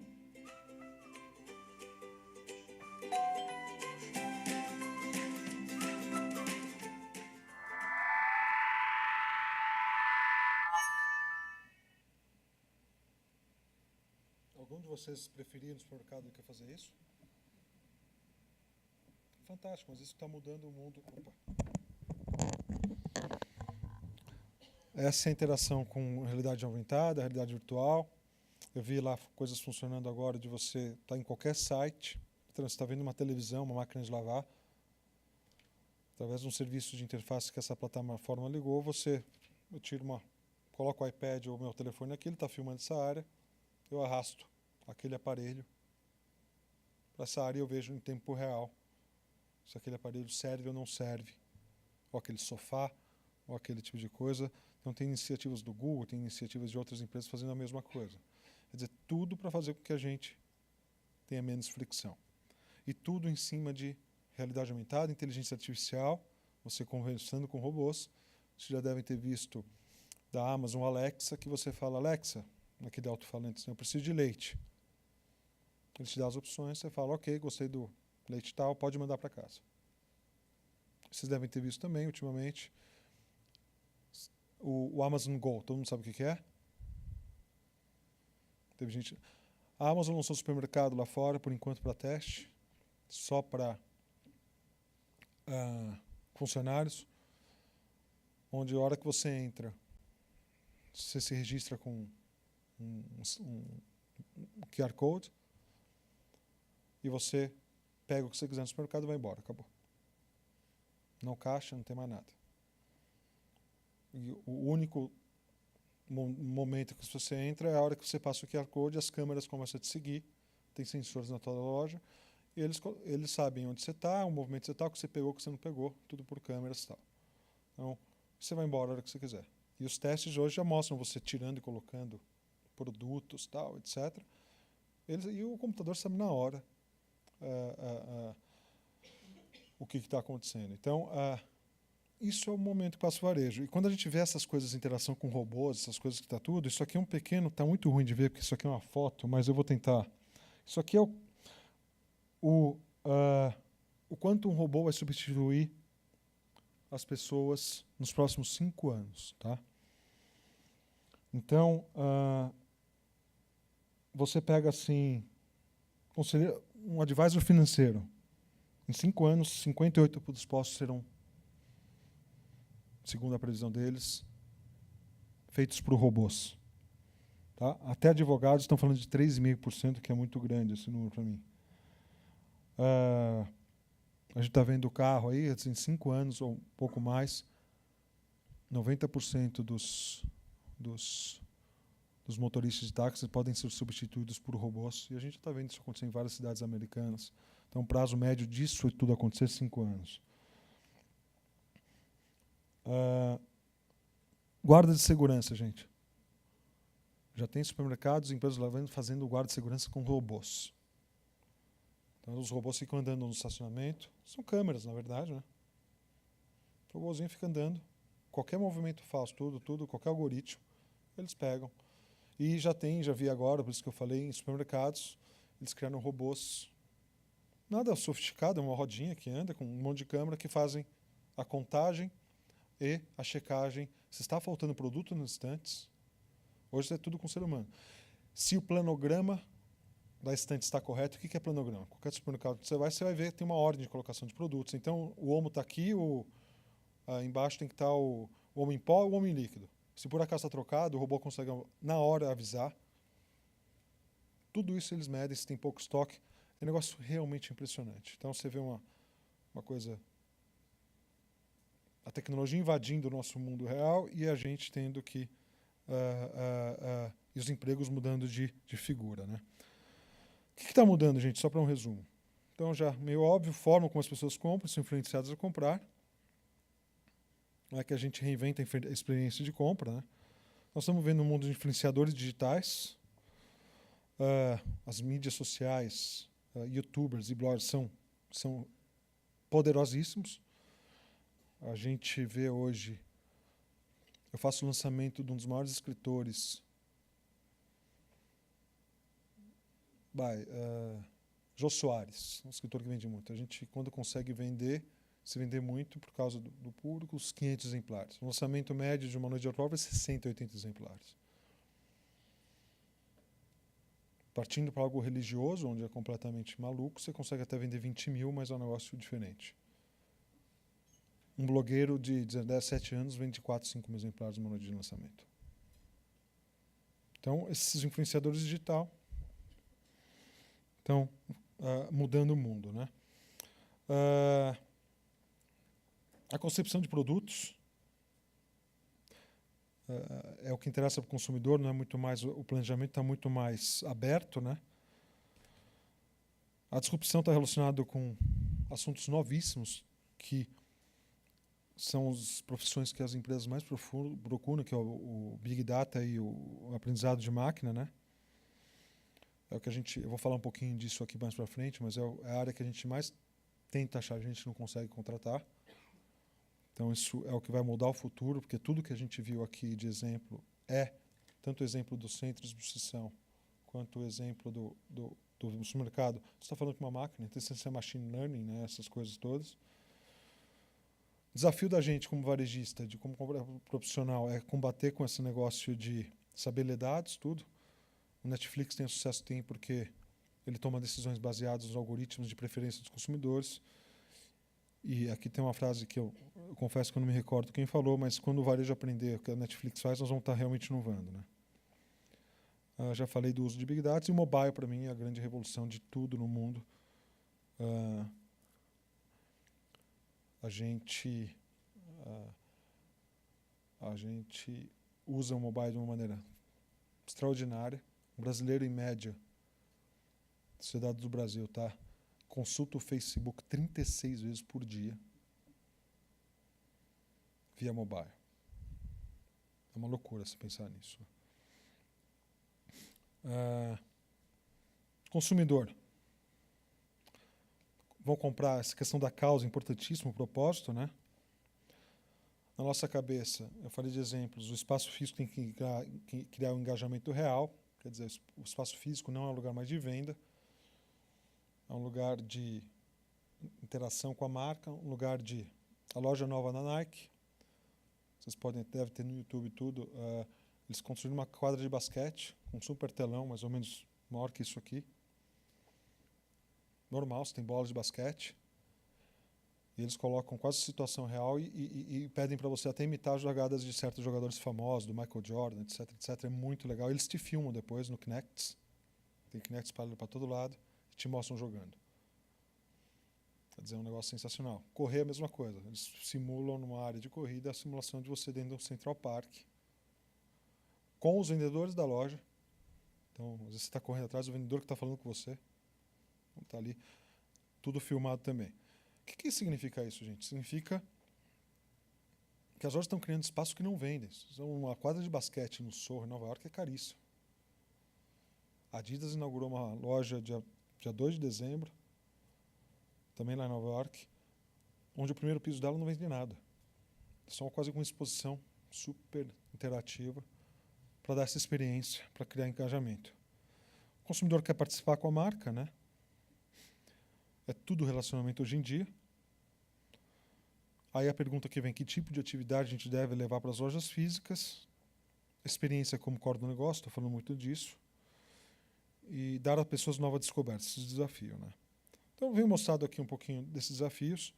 Algum de vocês preferia no supermercado do que fazer isso? Fantástico, mas isso está mudando o mundo. Opa. Essa é a interação com realidade aumentada, realidade virtual. Eu vi lá coisas funcionando agora de você estar em qualquer site, então você está vendo uma televisão, uma máquina de lavar, através de um serviço de interface que essa plataforma ligou, coloco o iPad ou o meu telefone aqui, ele está filmando essa área, eu arrasto aquele aparelho para essa área e eu vejo em tempo real se aquele aparelho serve ou não serve, ou aquele sofá, ou aquele tipo de coisa. Então tem iniciativas do Google, tem iniciativas de outras empresas fazendo a mesma coisa. Quer dizer, tudo para fazer com que a gente tenha menos fricção. E tudo em cima de realidade aumentada, inteligência artificial, você conversando com robôs. Vocês já devem ter visto da Amazon Alexa, que você fala, Alexa, naquele alto-falante, eu preciso de leite. Ele te dá as opções, você fala, ok, gostei do leite tal, pode mandar para casa. Vocês devem ter visto também, ultimamente, o Amazon Go. Todo mundo sabe o que é? Teve gente... A Amazon lançou um supermercado lá fora, por enquanto, para teste, só para funcionários, onde a hora que você entra, você se registra com um QR Code e você pega o que você quiser no supermercado e vai embora, acabou. Não caixa, não tem mais nada. E o único momento que você entra é a hora que você passa o QR Code, as câmeras começam a te seguir, tem sensores na tua loja, e eles sabem onde você está, o movimento que você está, o que você pegou, o que você não pegou, tudo por câmeras e tal. Então, você vai embora a hora que você quiser. E os testes hoje já mostram você tirando e colocando produtos, tal, etc. E o computador sabe na hora o que está acontecendo. Então, isso é o momento que passa o varejo. E quando a gente vê essas coisas, interação com robôs, essas coisas que está tudo, isso aqui é um pequeno, está muito ruim de ver, porque isso aqui é uma foto, mas eu vou tentar. Isso aqui é o quanto um robô vai substituir as pessoas nos próximos 5 anos. Tá? Então, você pega assim, um advisor financeiro. Em 5 anos, 58% dos postos serão, segundo a previsão deles, feitos por robôs. Tá? Até advogados estão falando de 3,5%, que é muito grande esse número para mim. A gente está vendo o carro aí, assim, em 5 anos ou um pouco mais, 90% dos motoristas de táxi podem ser substituídos por robôs. E a gente está vendo isso acontecer em várias cidades americanas. Então, o prazo médio disso tudo acontecer é 5 anos. Guarda de segurança, gente. Já tem supermercados, empresas fazendo guarda de segurança com robôs. Então, os robôs ficam andando no estacionamento. São câmeras, na verdade, né? O robôzinho fica andando. Qualquer movimento falso, tudo, qualquer algoritmo, eles pegam. E já vi agora, por isso que eu falei, em supermercados, eles criaram robôs. Nada sofisticado, é uma rodinha que anda com um monte de câmera que fazem a contagem e a checagem. Se está faltando produto nos estantes, hoje é tudo com o ser humano. Se o planograma da estante está correto, o que é planograma? Qualquer supermercado que você vai ver que tem uma ordem de colocação de produtos. Então, o homo está aqui, embaixo tem que estar o homo em pó e o homo em líquido. Se por acaso está trocado, o robô consegue, na hora, avisar. Tudo isso eles medem, se tem pouco estoque. É um negócio realmente impressionante. Então você vê uma coisa, a tecnologia invadindo o nosso mundo real e a gente tendo que e os empregos mudando de figura, né? O que está mudando, gente? Só para um resumo. Então, já meio óbvio, forma como as pessoas compram, são influenciadas a comprar. Não é que a gente reinventa a experiência de compra, né? Nós estamos vendo um mundo de influenciadores digitais. As mídias sociais, youtubers e bloggers são poderosíssimos. A gente vê hoje, eu faço o lançamento de um dos maiores escritores, Jô Soares, um escritor que vende muito. A gente, quando consegue se vender muito por causa do público, os 500 exemplares. O lançamento médio de uma noite de autógrafo é 60, 80 exemplares. Partindo para algo religioso, onde é completamente maluco, você consegue até vender 20 mil, mas é um negócio diferente. Um blogueiro de 17 anos vende 4, 5 mil exemplares numa noite de lançamento. Então, esses influenciadores digital estão mudando o mundo, né? A concepção de produtos é o que interessa para o consumidor, não é muito mais, o planejamento está muito mais aberto, né? A disrupção está relacionada com assuntos novíssimos, que são as profissões que as empresas mais procuram, que é o Big Data e o aprendizado de máquina, né? É o que eu vou falar um pouquinho disso aqui mais para frente, mas é a área que a gente mais tenta achar, a gente não consegue contratar. Então, isso é o que vai mudar o futuro, porque tudo que a gente viu aqui de exemplo tanto o exemplo dos centros de precisão, quanto o exemplo do supermercado. Você está falando com uma máquina, inteligência machine learning, né, essas coisas todas. O desafio da gente como varejista, de como profissional, é combater com esse negócio de saber ler dados, tudo. O Netflix tem o sucesso que tem porque ele toma decisões baseadas nos algoritmos de preferência dos consumidores. E aqui tem uma frase que eu confesso que eu não me recordo quem falou, mas quando o varejo aprender o que a Netflix faz, nós vamos estar realmente inovando, né? Já falei do uso de Big Data, e o mobile, para mim, é a grande revolução de tudo no mundo. A gente usa o mobile de uma maneira extraordinária. O brasileiro, em média, sociedade do Brasil, consulta o Facebook 36 vezes por dia via mobile. É uma loucura se pensar nisso. Consumidor. Vão comprar, essa questão da causa, importantíssimo, o propósito, né? Na nossa cabeça, eu falei de exemplos, o espaço físico tem que criar um engajamento real, quer dizer, o espaço físico não é um lugar mais de venda, é um lugar de interação com a marca, um lugar de... A loja nova da Nike, vocês devem ter no YouTube tudo, eles construíram uma quadra de basquete, com um super telão, mais ou menos maior que isso aqui. Normal, você tem bola de basquete. E eles colocam quase situação real e pedem para você até imitar as jogadas de certos jogadores famosos, do Michael Jordan, etc, etc. É muito legal. Eles te filmam depois no Kinect. Tem Kinect espalhado para todo lado. Te mostram jogando. Quer dizer, é um negócio sensacional. Correr é a mesma coisa. Eles simulam numa área de corrida a simulação de você dentro de um Central Park com os vendedores da loja. Então, às vezes você está correndo atrás do vendedor que está falando com você. Está ali. Tudo filmado também. O que significa isso, gente? Significa que as lojas estão criando espaços que não vendem. Uma quadra de basquete no Soho, em Nova York, é caríssimo. A Adidas inaugurou uma loja dia 2 de dezembro, também lá em Nova York, onde o primeiro piso dela não vende nada. É só quase uma exposição super interativa para dar essa experiência, para criar engajamento. O consumidor quer participar com a marca, né? É tudo relacionamento hoje em dia. Aí a pergunta que vem, que tipo de atividade a gente deve levar para as lojas físicas? Experiência como core do negócio, estou falando muito disso. E dar a pessoas novas descobertas, esse desafio, né? Então, eu venho mostrado aqui um pouquinho desses desafios.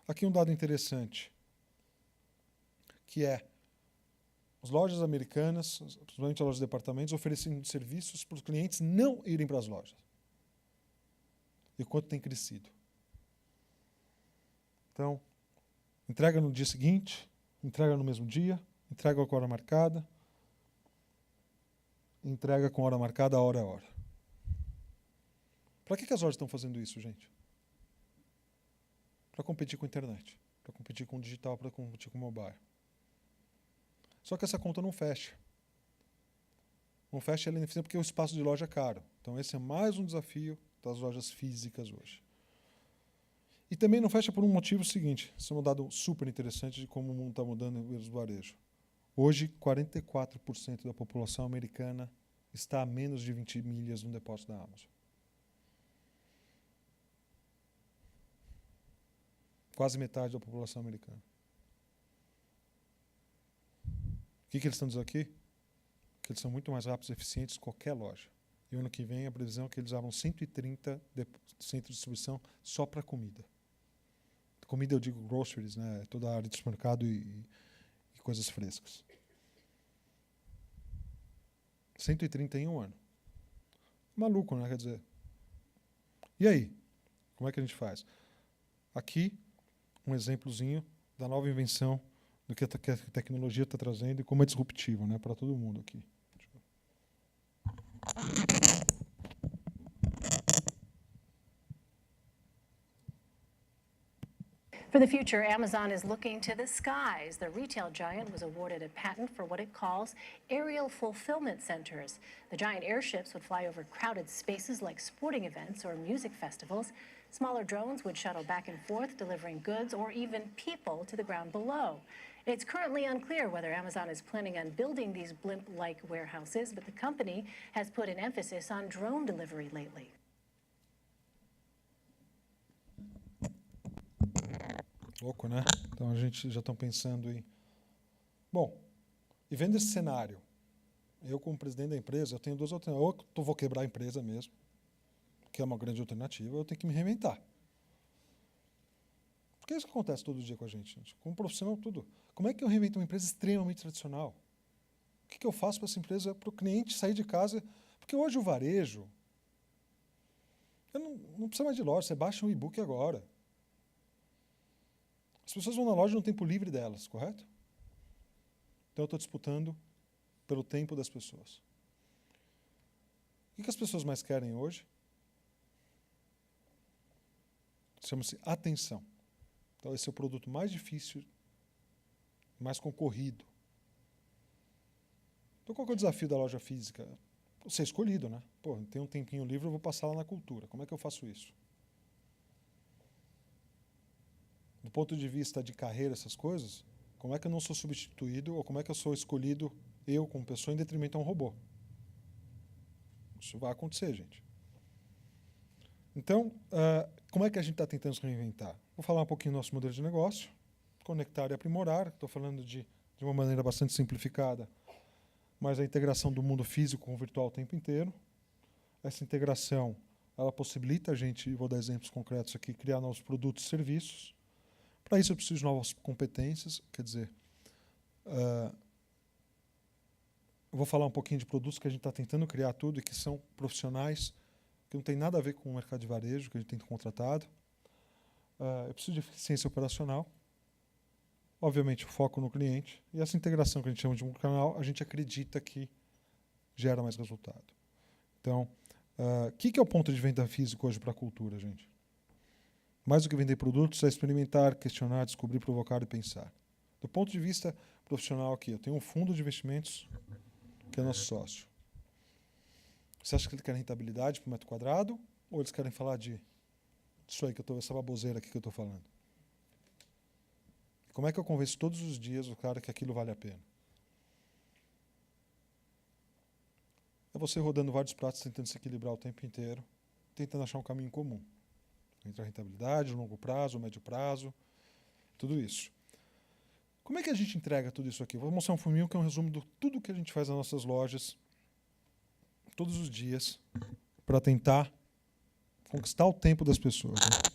Aqui um dado interessante, que é as lojas americanas, principalmente as lojas de departamentos, oferecendo serviços para os clientes não irem para as lojas. e quanto tem crescido. Então, entrega no dia seguinte, entrega no mesmo dia, entrega com hora marcada, entrega com hora marcada, a hora é hora. Para que as lojas estão fazendo isso, gente? Para competir com a internet, para competir com o digital, para competir com o mobile. Só que essa conta não fecha. Não fecha ela porque o espaço de loja é caro. Então esse é mais um desafio das lojas físicas hoje. E também não fecha por um motivo seguinte. Isso é um dado super interessante de como o mundo está mudando em varejo. Hoje, 44% da população americana está a menos de 20 milhas no depósito da Amazon. Quase metade da população americana. O que eles estão dizendo aqui? Que eles são muito mais rápidos e eficientes que qualquer loja. E o ano que vem a previsão é que eles abram 130 centros de distribuição só para comida. Comida eu digo groceries, né? Toda a área de supermercado e coisas frescas. 130 em um ano. Maluco, né? Quer dizer. E aí? Como é que a gente faz? Aqui, um exemplozinho da nova invenção do que a tecnologia está trazendo e como é disruptivo, né, para todo mundo aqui. For the future, Amazon is looking to the skies. The retail giant was awarded a patent for what it calls aerial fulfillment centers. The giant airships would fly over crowded spaces like sporting events or music festivals. Smaller drones would shuttle back and forth, delivering goods or even people to the ground below. It's currently unclear whether Amazon is planning on building these blimp-like warehouses, but the company has put an emphasis on drone delivery lately. Louco, né? Então a gente já está pensando em... Bom, e vendo esse cenário, eu como presidente da empresa, eu tenho duas alternativas. Ou eu vou quebrar a empresa mesmo, que é uma grande alternativa, ou eu tenho que me reinventar. Porque é isso que acontece todo dia com a gente. Como profissional, tudo. Como é que eu reinvento uma empresa extremamente tradicional? O que eu faço para essa empresa, para o cliente sair de casa? Porque hoje o varejo... não precisa mais de loja, você baixa um e-book agora. As pessoas vão na loja no tempo livre delas, correto? Então eu estou disputando pelo tempo das pessoas. O que as pessoas mais querem hoje? Chama-se atenção. Então esse é o produto mais difícil, mais concorrido. Então qual que é o desafio da loja física? Ser escolhido, né? Pô, tem um tempinho livre, eu vou passar lá na cultura. Como é que eu faço isso? Do ponto de vista de carreira, essas coisas, como é que eu não sou substituído ou como é que eu sou escolhido, eu como pessoa, em detrimento a um robô? Isso vai acontecer, gente. Então, como é que a gente está tentando se reinventar? Vou falar um pouquinho do nosso modelo de negócio, conectar e aprimorar. Estou falando de uma maneira bastante simplificada, mas a integração do mundo físico com o virtual o tempo inteiro. Essa integração, ela possibilita a gente, vou dar exemplos concretos aqui, criar novos produtos e serviços. Para isso eu preciso de novas competências, quer dizer, eu vou falar um pouquinho de produtos que a gente está tentando criar tudo e que são profissionais, que não tem nada a ver com o mercado de varejo, que a gente tem contratado. Eu preciso de eficiência operacional, obviamente o foco no cliente, e essa integração que a gente chama de um canal, a gente acredita que gera mais resultado. Então, o que é o ponto de venda físico hoje para a cultura, gente? Mais do que vender produtos, é experimentar, questionar, descobrir, provocar e pensar. Do ponto de vista profissional aqui, eu tenho um fundo de investimentos que é nosso sócio. Você acha que ele quer rentabilidade por metro quadrado ou eles querem falar disso aí, essa baboseira aqui que eu estou falando? Como é que eu convenço todos os dias o cara que aquilo vale a pena? É você rodando vários pratos, tentando se equilibrar o tempo inteiro, tentando achar um caminho comum. Entre a rentabilidade, o longo prazo, o médio prazo, tudo isso. Como é que a gente entrega tudo isso aqui? Vou mostrar um filminho que é um resumo de tudo que a gente faz nas nossas lojas, todos os dias, para tentar conquistar o tempo das pessoas. Né?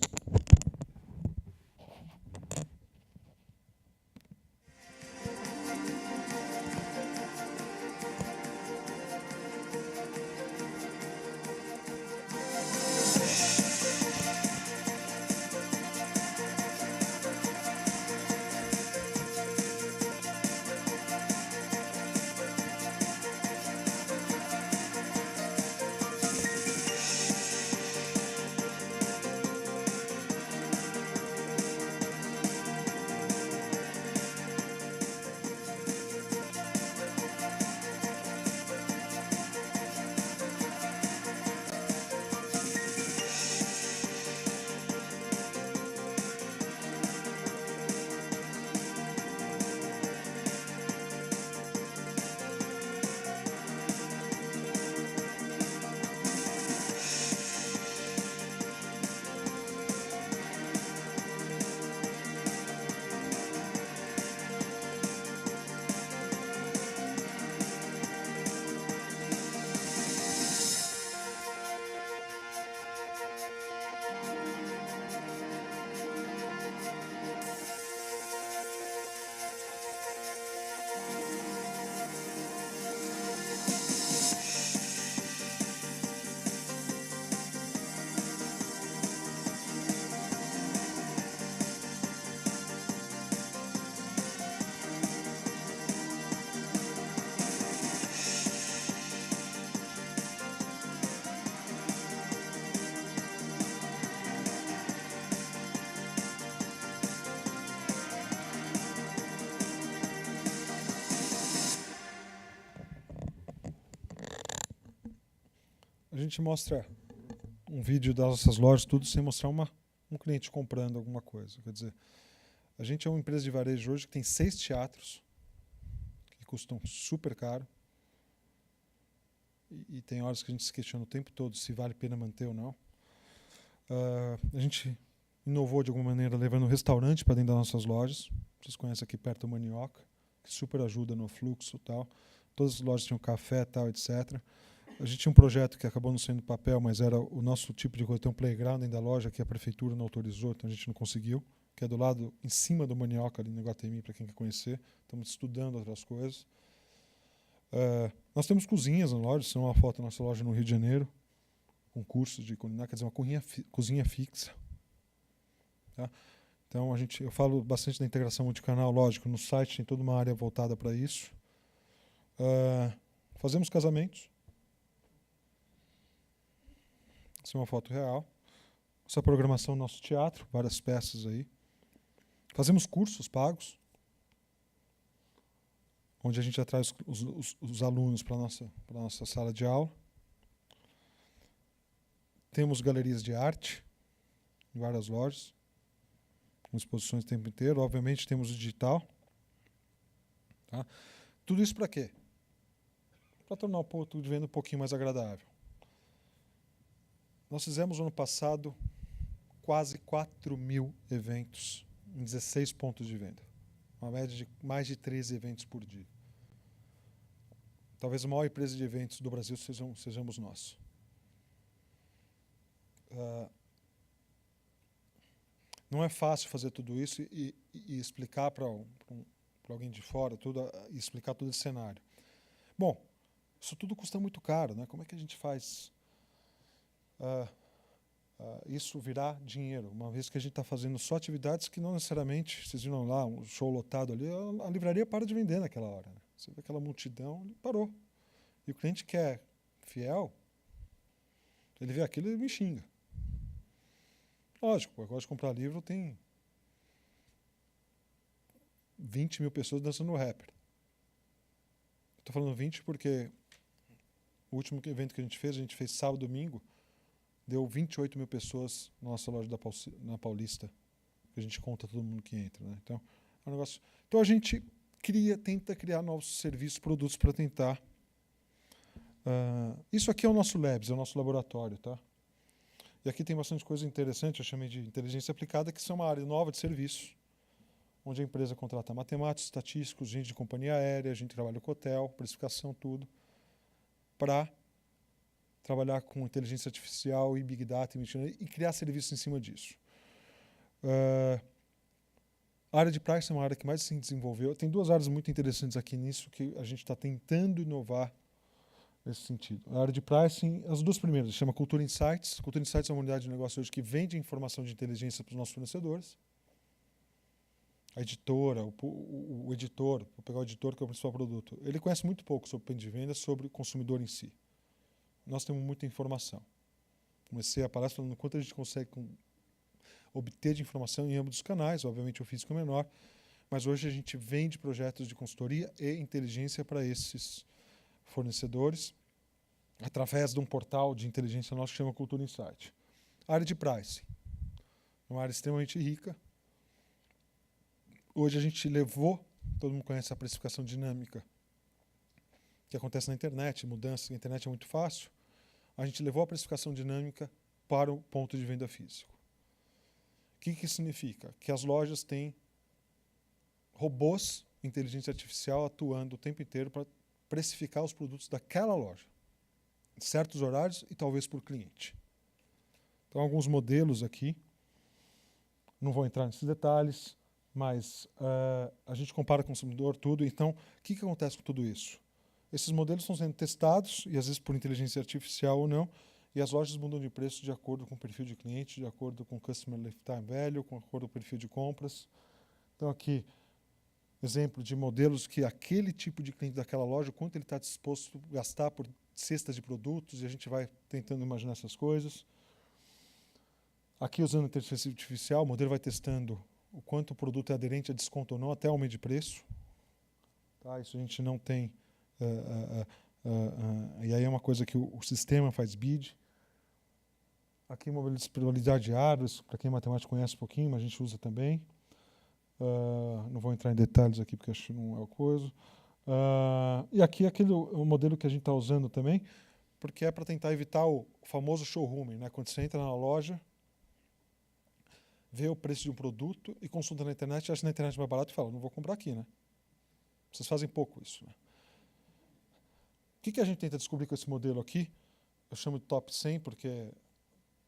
gente mostra um vídeo das nossas lojas, tudo sem mostrar um cliente comprando alguma coisa. Quer dizer, a gente é uma empresa de varejo hoje que tem 6 teatros, que custam super caro. E tem horas que a gente se questiona o tempo todo se vale a pena manter ou não. A gente inovou de alguma maneira levando um restaurante para dentro das nossas lojas. Vocês conhecem aqui perto o Manioca, que super ajuda no fluxo e tal. Todas as lojas tinham café, tal, etc. A gente tinha um projeto que acabou não saindo do papel, mas era o nosso tipo de coisa. Tem um playground dentro da loja que a prefeitura não autorizou, então a gente não conseguiu, que é do lado, em cima do Manioca, ali no Iguatemi, para quem quer conhecer. Estamos estudando outras coisas. Nós temos cozinhas na loja, isso é uma foto da nossa loja no Rio de Janeiro, com cursos de culinária, quer dizer, uma cozinha fixa. Tá? Então, eu falo bastante da integração multicanal, lógico, no site tem toda uma área voltada para isso. Fazemos casamentos. Essa é uma foto real. Essa programação do nosso teatro, várias peças aí. Fazemos cursos pagos, onde a gente atrai os alunos para a nossa sala de aula. Temos galerias de arte em várias lojas, com exposições o tempo inteiro. Obviamente temos o digital. Tá? Tudo isso para quê? Para tornar o ponto de venda um pouquinho mais agradável. Nós fizemos no ano passado quase 4.000 eventos em 16 pontos de venda. Uma média de mais de 13 eventos por dia. Talvez a maior empresa de eventos do Brasil sejamos nós. Não é fácil fazer tudo isso e explicar para alguém de fora e explicar todo esse cenário. Bom, isso tudo custa muito caro, né? Como é que a gente faz isso virar dinheiro? Uma vez que a gente está fazendo só atividades que não necessariamente, vocês viram lá, um show lotado ali, a livraria para de vender naquela hora. Né? Você vê aquela multidão, ele parou. E o cliente que é fiel, ele vê aquilo e me xinga. Lógico, eu gosto de comprar livro, tem 20 mil pessoas dançando rapper. Estou falando 20 porque o último evento que a gente fez sábado, domingo, deu 28 mil pessoas na nossa loja na Paulista, que a gente conta todo mundo que entra. Né? Então, é um negócio. Então a gente tenta criar novos serviços, produtos para tentar. Isso aqui é o nosso Labs, é o nosso laboratório. Tá? E aqui tem bastante coisa interessante, eu chamei de inteligência aplicada, que são uma área nova de serviços, onde a empresa contrata matemáticos, estatísticos, gente de companhia aérea, a gente trabalha com hotel, precificação, tudo, para trabalhar com inteligência artificial e Big Data e criar serviços em cima disso. A área de pricing é uma área que mais se desenvolveu. Tem 2 áreas muito interessantes aqui nisso que a gente está tentando inovar nesse sentido. A área de pricing, as 2 primeiras, chama Cultura Insights. Cultura Insights é uma unidade de negócio hoje que vende informação de inteligência para os nossos fornecedores. A editora, o editor, vou pegar o editor que é o principal produto, ele conhece muito pouco sobre o ponto de venda, sobre o consumidor em si. Nós temos muita informação. Comecei a palestra falando quanto a gente consegue obter de informação em ambos os canais, obviamente o físico é menor, mas hoje a gente vende projetos de consultoria e inteligência para esses fornecedores através de um portal de inteligência nosso que chama Cultura Insight. A área de pricing, uma área extremamente rica. Hoje a gente levou, todo mundo conhece a precificação dinâmica, que acontece na internet, mudança, a internet é muito fácil. A gente levou a precificação dinâmica para o ponto de venda físico. O que significa? Que as lojas têm robôs, inteligência artificial, atuando o tempo inteiro para precificar os produtos daquela loja, em certos horários e talvez por cliente. Então, alguns modelos aqui, não vou entrar nesses detalhes, mas a gente compara com o consumidor, tudo. Então, o que acontece com tudo isso? Esses modelos estão sendo testados, e às vezes por inteligência artificial ou não, e as lojas mudam de preço de acordo com o perfil de cliente, de acordo com o Customer Lifetime Value, com acordo com o perfil de compras. Então, aqui, exemplo de modelos que aquele tipo de cliente daquela loja, quanto ele está disposto a gastar por cestas de produtos, e a gente vai tentando imaginar essas coisas. Aqui, usando inteligência artificial, o modelo vai testando o quanto o produto é aderente a desconto ou não, até aumento de preço. Tá? Isso a gente não tem E aí é uma coisa que o sistema faz bid. Aqui mobilidade de árvores, para quem matemática conhece um pouquinho, mas a gente usa também. Não vou entrar em detalhes aqui porque acho que não é o coisa. E aqui é o modelo que a gente está usando também, porque é para tentar evitar o famoso showrooming, né? Quando você entra na loja, vê o preço de um produto e consulta na internet, acha na internet mais barato e fala, não vou comprar aqui, né? Vocês fazem pouco isso, né? O que a gente tenta descobrir com esse modelo aqui? Eu chamo de top 100, porque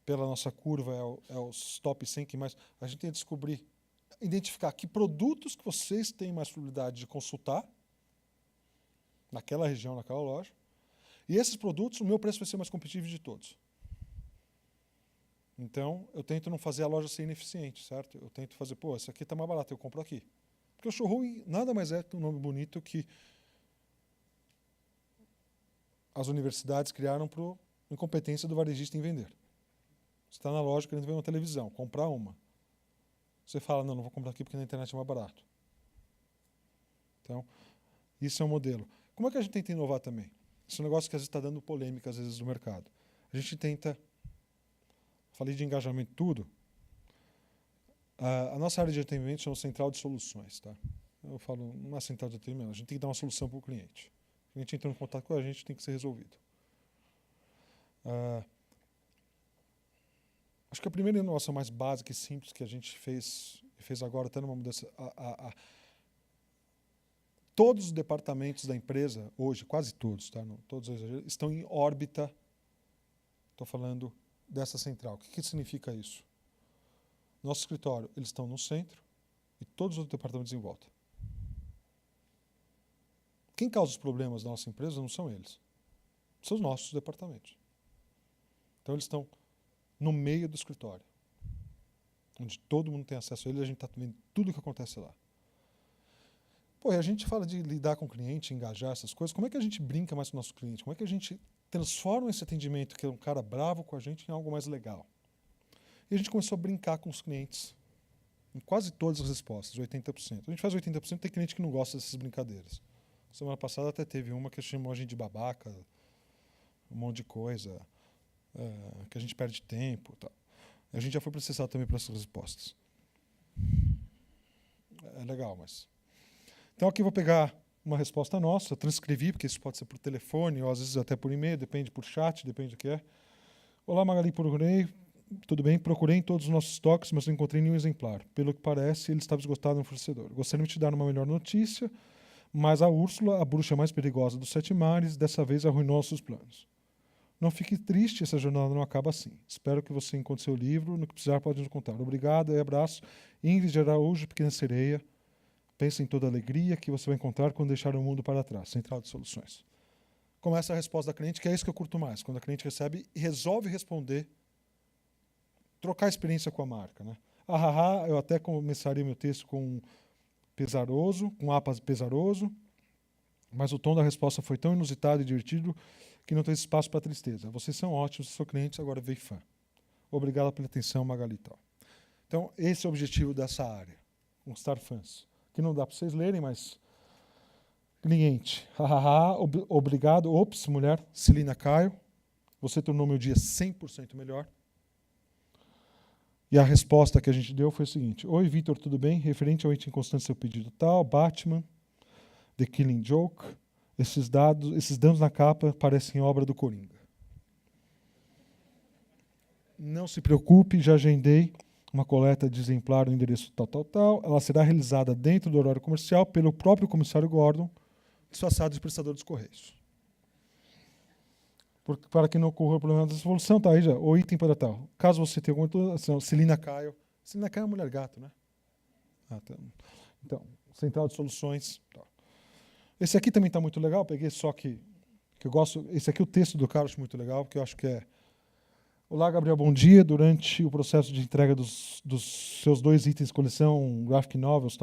pela nossa curva é os top 100 que mais... A gente tenta descobrir, identificar que produtos que vocês têm mais probabilidade de consultar naquela região, naquela loja. E esses produtos, o meu preço vai ser mais competitivo de todos. Então, eu tento não fazer a loja ser ineficiente, certo? Eu tento fazer, esse aqui está mais barato, eu compro aqui. Porque o showroom nada mais é um nome bonito que as universidades criaram por incompetência do varejista em vender. Você está na loja querendo ver uma televisão, comprar uma. Você fala, não vou comprar aqui porque na internet é mais barato. Então, isso é um modelo. Como é que a gente tenta inovar também? Esse é um negócio que às vezes está dando polêmica às vezes no mercado. A gente tenta... Falei de engajamento tudo. A nossa área de atendimento chama Central de Soluções. Tá? Eu falo, não é central de atendimento, a gente tem que dar uma solução para o cliente. O cliente entrando em contato com a gente tem que ser resolvido. Acho que a primeira inovação mais básica e simples que a gente fez agora, até numa mudança... Todos os departamentos da empresa, hoje, quase todos, tá? Não, todos estão em órbita, estou falando dessa central. O que significa isso? Nosso escritório, eles estão no centro e todos os outros departamentos em volta. Quem causa os problemas da nossa empresa não são eles, são os nossos departamentos. Então eles estão no meio do escritório, onde todo mundo tem acesso a ele e a gente está vendo tudo o que acontece lá. A gente fala de lidar com o cliente, engajar essas coisas, como é que a gente brinca mais com o nosso cliente? Como é que a gente transforma esse atendimento, que é um cara bravo com a gente, em algo mais legal? E a gente começou a brincar com os clientes, em quase todas as respostas, 80%. A gente faz 80%, tem cliente que não gosta dessas brincadeiras. Semana passada até teve uma que chamou a gente de babaca, um monte de coisa, que a gente perde tempo. Tal. A gente já foi processado também por essas respostas. É legal, mas... Então aqui eu vou pegar uma resposta nossa, transcrevi, porque isso pode ser por telefone, ou às vezes até por e-mail, depende por chat, depende do que é. Olá, Magali, tudo bem? Procurei em todos os nossos estoques, mas não encontrei nenhum exemplar. Pelo que parece, ele estava esgotado no fornecedor. Gostaria de te dar uma melhor notícia, mas a Úrsula, a bruxa mais perigosa dos 7 mares, dessa vez arruinou nossos planos. Não fique triste, essa jornada não acaba assim. Espero que você encontre seu livro, no que precisar pode nos contar. Obrigado e abraço. Ingrid Araújo, Pequena Sereia. Pensa em toda a alegria que você vai encontrar quando deixar o mundo para trás. Central de Soluções. Começa a resposta da cliente, que é isso que eu curto mais. Quando a cliente recebe e resolve responder, trocar experiência com a marca. Né? Eu até começaria meu texto com pesaroso, com apas pesaroso, mas o tom da resposta foi tão inusitado e divertido que não tem espaço para tristeza. Vocês são ótimos, sou cliente, agora veio fã. Obrigado pela atenção, Magali. Tal. Então, esse é o objetivo dessa área, conquistar fãs. Que não dá para vocês lerem, mas... Cliente, obrigado. Ops, mulher, Celina Caio. Você tornou meu dia 100% melhor. E a resposta que a gente deu foi o seguinte. Oi, Vitor, tudo bem? Referente ao item constante do seu pedido tal, Batman, The Killing Joke, esses danos na capa parecem obra do Coringa. Não se preocupe, já agendei uma coleta de exemplar no endereço tal. Ela será realizada dentro do horário comercial pelo próprio comissário Gordon, disfarçado de prestador dos Correios. Para que não ocorra o problema da devolução, tá aí já, o item para tal. Caso você tenha alguma informação, Celina Caio. Celina Caio é mulher gato, né? Então, Central de Soluções. Tá. Esse aqui também está muito legal, peguei só que eu gosto. Esse aqui, o texto do cara, eu acho muito legal, porque eu acho que é... Olá, Gabriel, bom dia. Durante o processo de entrega dos seus 2 itens de coleção, Graphic Novels,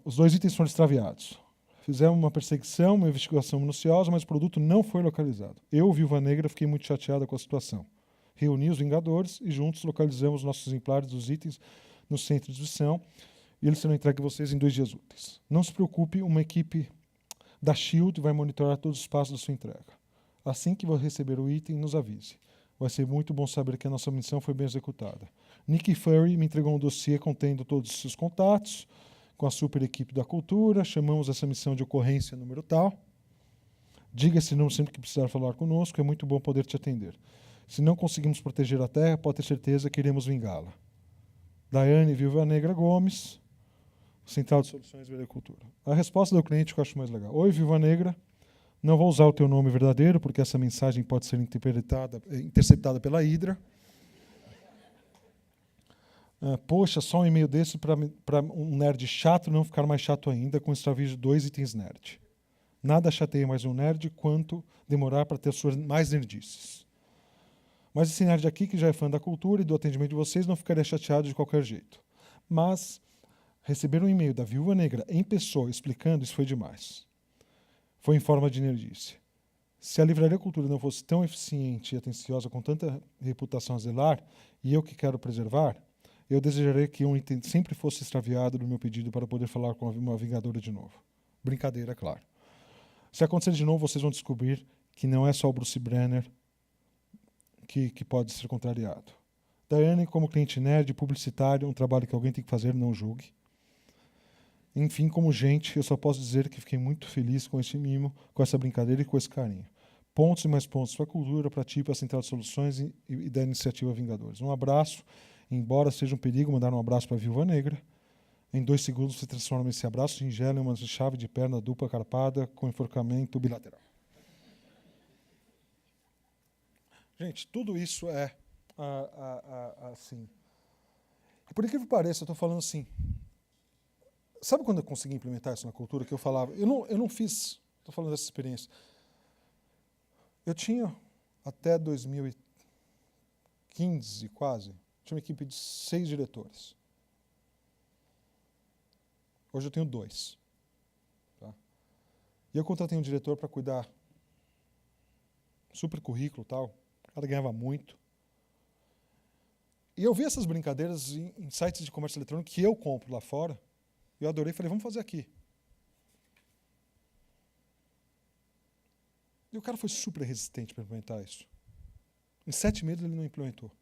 os 2 itens foram extraviados. Fizemos uma perseguição, uma investigação minuciosa, mas o produto não foi localizado. Eu, Viúva Negra, fiquei muito chateada com a situação. Reuni os Vingadores e juntos localizamos nossos exemplares dos itens no centro de distribuição e eles serão entregues a vocês em 2 dias úteis. Não se preocupe, uma equipe da Shield vai monitorar todos os passos da sua entrega. Assim que você receber o item, nos avise. Vai ser muito bom saber que a nossa missão foi bem executada. Nick Fury me entregou um dossiê contendo todos os seus contatos com a super equipe da cultura. Chamamos essa missão de ocorrência número tal. Diga esse número sempre que precisar falar conosco. É muito bom poder te atender. Se não conseguimos proteger a Terra, pode ter certeza que iremos vingá-la. Daiane Viúva Negra Gomes, Central de Soluções de Agricultura. A resposta do cliente que eu acho mais legal. Oi, Viúva Negra. Não vou usar o teu nome verdadeiro, porque essa mensagem pode ser interceptada pela Hydra. Poxa, só um e-mail desse para um nerd chato não ficar mais chato ainda, com extravídeo 2 itens nerd. Nada chateia mais um nerd quanto demorar para ter suas mais nerdices. Mas esse nerd aqui, que já é fã da cultura e do atendimento de vocês, não ficaria chateado de qualquer jeito. Mas receber um e-mail da Viúva Negra em pessoa explicando isso foi demais. Foi em forma de nerdice. Se a Livraria Cultura não fosse tão eficiente e atenciosa, com tanta reputação a zelar, e eu que quero preservar, eu desejaria que um item sempre fosse extraviado no meu pedido para poder falar com uma Vingadora de novo. Brincadeira, claro. Se acontecer de novo, vocês vão descobrir que não é só o Bruce Banner que pode ser contrariado. Daiane, como cliente nerd e publicitário, um trabalho que alguém tem que fazer, não julgue. Enfim, como gente, eu só posso dizer que fiquei muito feliz com esse mimo, com essa brincadeira e com esse carinho. Pontos e mais pontos para a cultura, para ti, para a Central de Soluções e da Iniciativa Vingadores. Um abraço, embora seja um perigo mandar um abraço para a Viúva Negra. Em 2 segundos você transforma esse abraço singelo em uma chave de perna dupla carpada com enforcamento bilateral. Gente, tudo isso é assim. E por incrível que pareça, eu estou falando assim. Sabe quando eu consegui implementar isso na cultura? Que eu falava, eu não fiz, estou falando dessa experiência. Eu tinha, até 2015 quase, tinha uma equipe de 6 diretores. Hoje eu tenho 2. Tá? E eu contratei um diretor para cuidar, super currículo e tal, o cara ganhava muito. E eu vi essas brincadeiras em sites de comércio eletrônico que eu compro lá fora. Eu adorei, falei, vamos fazer aqui. E o cara foi super resistente para implementar isso. Em 7 meses ele não implementou.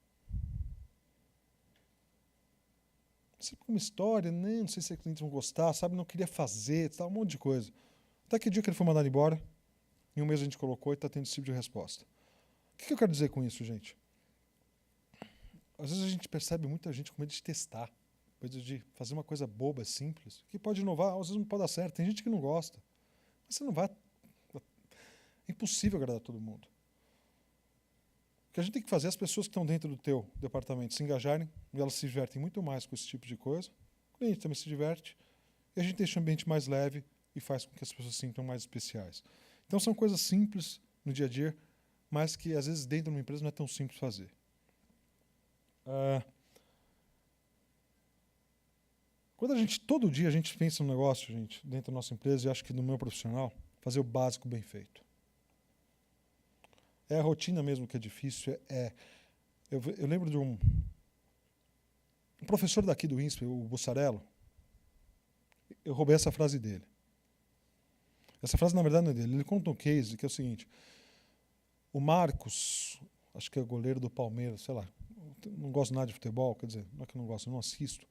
Sempre uma história, né? Não sei se os clientes vão gostar, sabe? Não queria fazer, tal, um monte de coisa. Até que o dia que ele foi mandado embora, em 1 mês a gente colocou e está tendo esse tipo de resposta. O que eu quero dizer com isso, gente? Às vezes a gente percebe muita gente com medo de testar. Coisa de fazer uma coisa boba, simples, que pode inovar, às vezes não pode dar certo. Tem gente que não gosta. Mas você não vai... É impossível agradar todo mundo. O que a gente tem que fazer é as pessoas que estão dentro do teu departamento se engajarem, e elas se divertem muito mais com esse tipo de coisa. O cliente também se diverte, e a gente deixa o ambiente mais leve e faz com que as pessoas se sintam mais especiais. Então são coisas simples no dia a dia, mas que às vezes dentro de uma empresa não é tão simples fazer. Quando todo dia a gente pensa no negócio, gente, dentro da nossa empresa, e acho que no meu profissional, fazer o básico bem feito. É a rotina mesmo que é difícil. Eu lembro de um professor daqui do INSPE, o Bussarello. Eu roubei essa frase dele. Essa frase, na verdade, não é dele. Ele conta um case que é o seguinte. O Marcos, acho que é goleiro do Palmeiras, sei lá, não gosto nada de futebol, quer dizer, não é que eu não gosto, eu não assisto.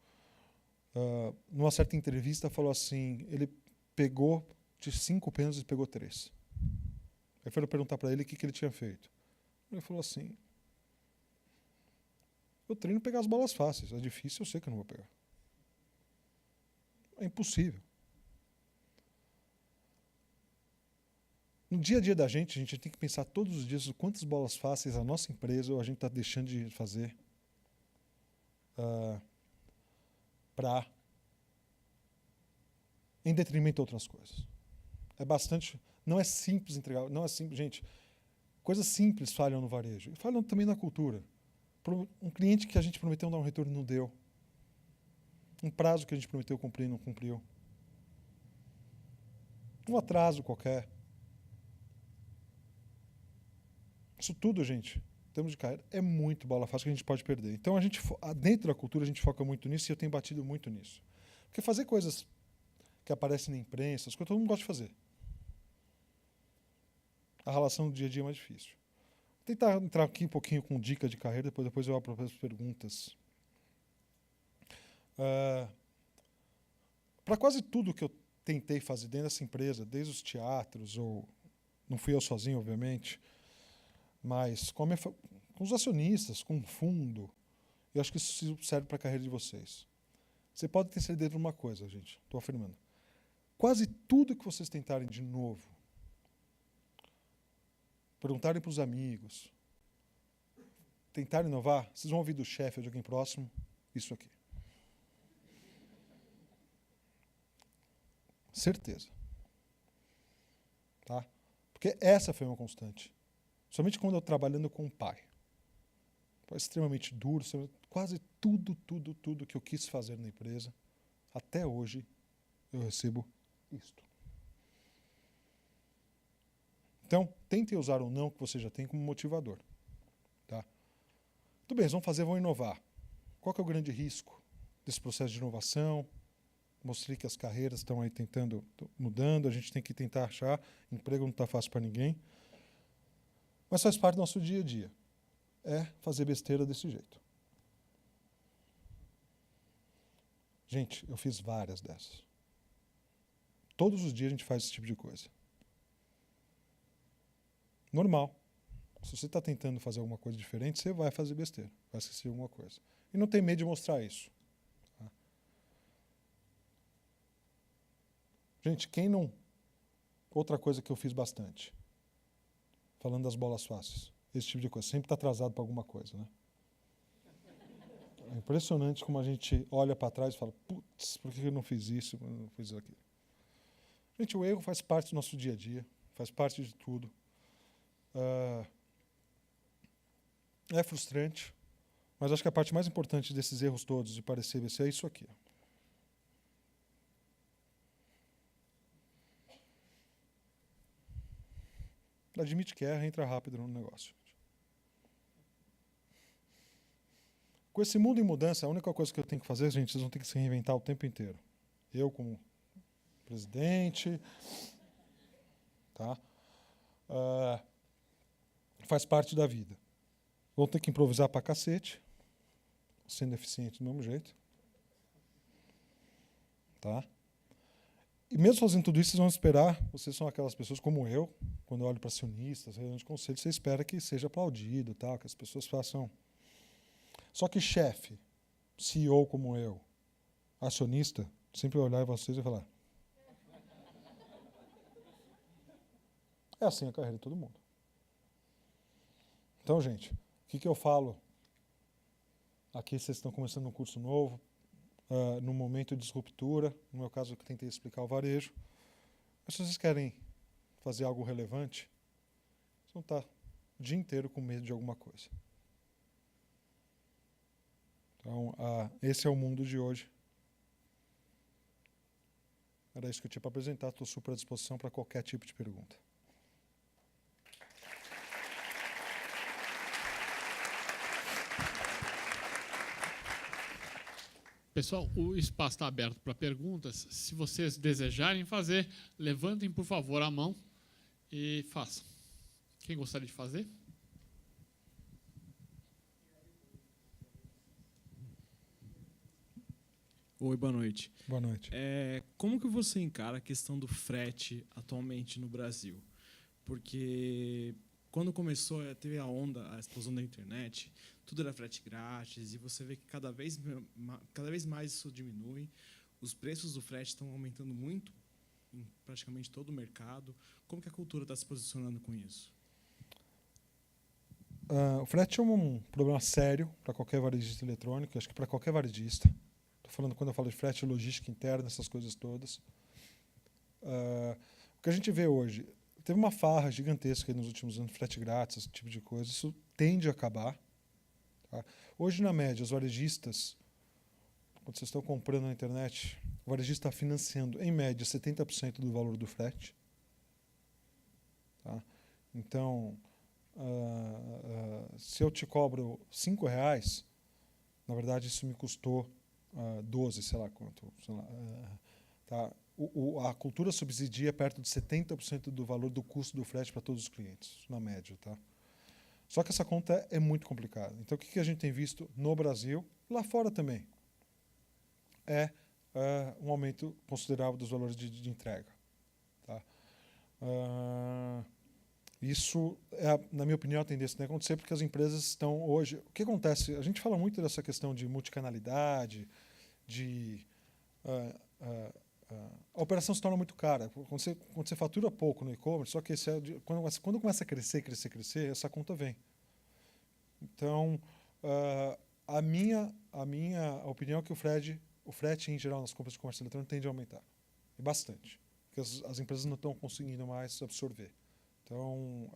Numa certa entrevista, falou assim, ele pegou de 5 pênaltis e pegou 3. Aí foram perguntar para ele o que ele tinha feito. Ele falou assim, eu treino pegar as bolas fáceis, é difícil, eu sei que eu não vou pegar. É impossível. No dia a dia da gente, a gente tem que pensar todos os dias quantas bolas fáceis a nossa empresa ou a gente está deixando de fazer em detrimento de outras coisas. É bastante... Não é simples entregar, não é simples, gente. Coisas simples falham no varejo. E falham também na cultura. Um cliente que a gente prometeu dar um retorno não deu. Um prazo que a gente prometeu cumprir não cumpriu. Um atraso qualquer. Isso tudo, gente, em termos de carreira, é muito bola fácil que a gente pode perder. Então, dentro da cultura, a gente foca muito nisso e eu tenho batido muito nisso. Porque fazer coisas que aparecem na imprensa, as coisas todo mundo gosta de fazer. a relação do dia a dia é mais difícil. Vou tentar entrar aqui um pouquinho com dica de carreira, depois eu abro para as perguntas. Para quase tudo que eu tentei fazer dentro dessa empresa, desde os teatros, não fui eu sozinho, obviamente, mas com os acionistas, com o fundo, eu acho que isso serve para a carreira de vocês. Você pode ter certeza de uma coisa, gente, estou afirmando. Quase tudo que vocês tentarem de novo, perguntarem para os amigos, tentarem inovar, vocês vão ouvir do chefe ou de alguém próximo, isso aqui. Certeza. Tá? Porque essa foi uma constante. Somente quando eu trabalhando com o pai. Foi extremamente duro, quase tudo que eu quis fazer na empresa, até hoje, eu recebo isto. Então, tentem usar o não que você já tem como motivador. Tá? Tudo bem, vão inovar. Qual que é o grande risco desse processo de inovação? Mostrei que as carreiras estão aí mudando, a gente tem que tentar achar, emprego não está fácil para ninguém. Mas faz parte do nosso dia a dia. É fazer besteira desse jeito. Gente, eu fiz várias dessas. Todos os dias a gente faz esse tipo de coisa. Normal. Se você está tentando fazer alguma coisa diferente, você vai fazer besteira, vai esquecer alguma coisa. E não tem medo de mostrar isso. Tá? Gente, quem não... Outra coisa que eu fiz bastante, falando das bolas fáceis, esse tipo de coisa, sempre está atrasado para alguma coisa, né? É impressionante como a gente olha para trás e fala, putz, por que eu não fiz isso, não fiz aquilo? Gente, o erro faz parte do nosso dia a dia, faz parte de tudo. É frustrante, mas acho que a parte mais importante desses erros todos, de parecer BC, é isso aqui. Admite que erra, entra rápido no negócio. Com esse mundo em mudança, a única coisa que eu tenho que fazer, gente, vocês vão ter que se reinventar o tempo inteiro. Eu como presidente, tá? Faz parte da vida. Vão ter que improvisar pra cacete, sendo eficiente do mesmo jeito. Tá? E mesmo fazendo tudo isso, vocês vão esperar, vocês são aquelas pessoas como eu, quando eu olho para acionistas, reuniões de conselho, você espera que seja aplaudido, tá? Que as pessoas façam... Só que chefe, CEO como eu, acionista, sempre vai olhar em vocês e falar... É assim a carreira de todo mundo. Então, gente, o que eu falo? Aqui vocês estão começando um curso novo, num momento de disruptura, no meu caso eu tentei explicar o varejo. Mas se vocês querem fazer algo relevante, vocês vão estar o dia inteiro com medo de alguma coisa. Então, esse é o mundo de hoje. Era isso que eu tinha para apresentar, estou super à disposição para qualquer tipo de pergunta. Pessoal, o espaço está aberto para perguntas. Se vocês desejarem fazer, levantem, por favor, a mão e façam. Quem gostaria de fazer? Oi, boa noite. Boa noite. Como que você encara a questão do frete atualmente no Brasil? Porque quando começou, teve a explosão da internet, tudo era frete grátis, e você vê que cada vez mais isso diminui, os preços do frete estão aumentando muito em praticamente todo o mercado. Como que a cultura está se posicionando com isso? O frete é um problema sério para qualquer varejista eletrônico, acho que para qualquer varejista. Estou falando, quando eu falo de frete, logística interna, essas coisas todas. O que a gente vê hoje, teve uma farra gigantesca nos últimos anos, frete grátis, esse tipo de coisa, isso tende a acabar. Tá? Hoje, na média, os varejistas, quando vocês estão comprando na internet, o varejista está financiando, em média, 70% do valor do frete. Tá? Então, se eu te cobro R$5, na verdade, isso me custou 12, sei lá quanto. Sei lá, Tá? A cultura subsidia perto de 70% do valor do custo do frete para todos os clientes, na média. Tá? Só que essa conta é muito complicada. Então, o que a gente tem visto no Brasil, lá fora também, é um aumento considerável dos valores de entrega. Tá? Isso, na minha opinião, a tendência não acontecer porque as empresas estão hoje... O que acontece? A gente fala muito dessa questão de multicanalidade, a operação se torna muito cara. Quando você fatura pouco no e-commerce, só que quando começa a crescer, essa conta vem. Então, a minha opinião é que o frete, em geral, nas compras de comércio eletrônico tende a aumentar. E bastante. Porque as empresas não estão conseguindo mais absorver. Então,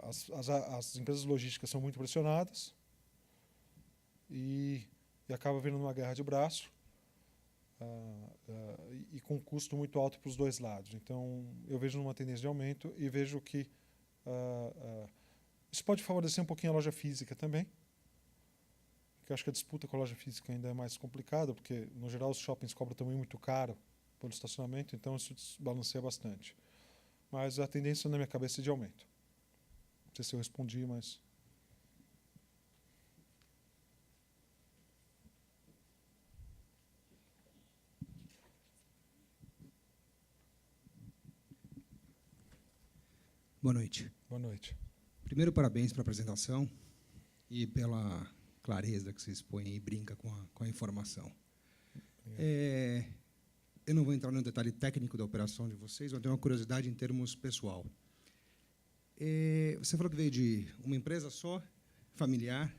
as empresas logísticas são muito pressionadas e acaba vindo uma guerra de braço. E com um custo muito alto para os dois lados. Então, eu vejo uma tendência de aumento e vejo que isso pode favorecer um pouquinho a loja física também, porque eu acho que a disputa com a loja física ainda é mais complicada, porque, no geral, os shoppings cobram também muito caro pelo estacionamento, então isso desbalanceia bastante. Mas a tendência na minha cabeça é de aumento. Não sei se eu respondi, mas... Boa noite. Boa noite. Primeiro, parabéns pela apresentação e pela clareza que você expõe e brinca com a informação. Eu não vou entrar no detalhe técnico da operação de vocês, mas tenho uma curiosidade em termos pessoal. Você falou que veio de uma empresa só, familiar,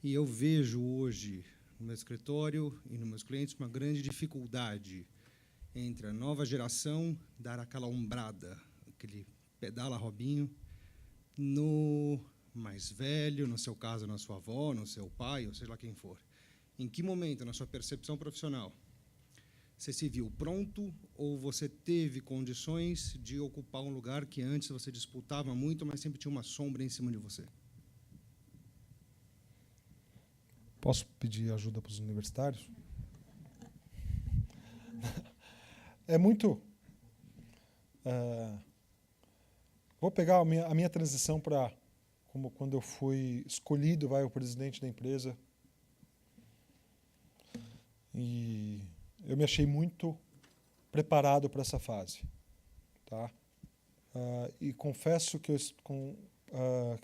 e eu vejo hoje no meu escritório e nos meus clientes uma grande dificuldade entre a nova geração dar aquela ombrada, aquele pedala Robinho, no mais velho, no seu caso, na sua avó, no seu pai, ou seja lá quem for. Em que momento, na sua percepção profissional, você se viu pronto ou você teve condições de ocupar um lugar que antes você disputava muito, mas sempre tinha uma sombra em cima de você? Posso pedir ajuda para os universitários? É muito... Vou pegar a minha transição para como quando eu fui escolhido, o presidente da empresa. E eu me achei muito preparado para essa fase. Tá? E confesso que eu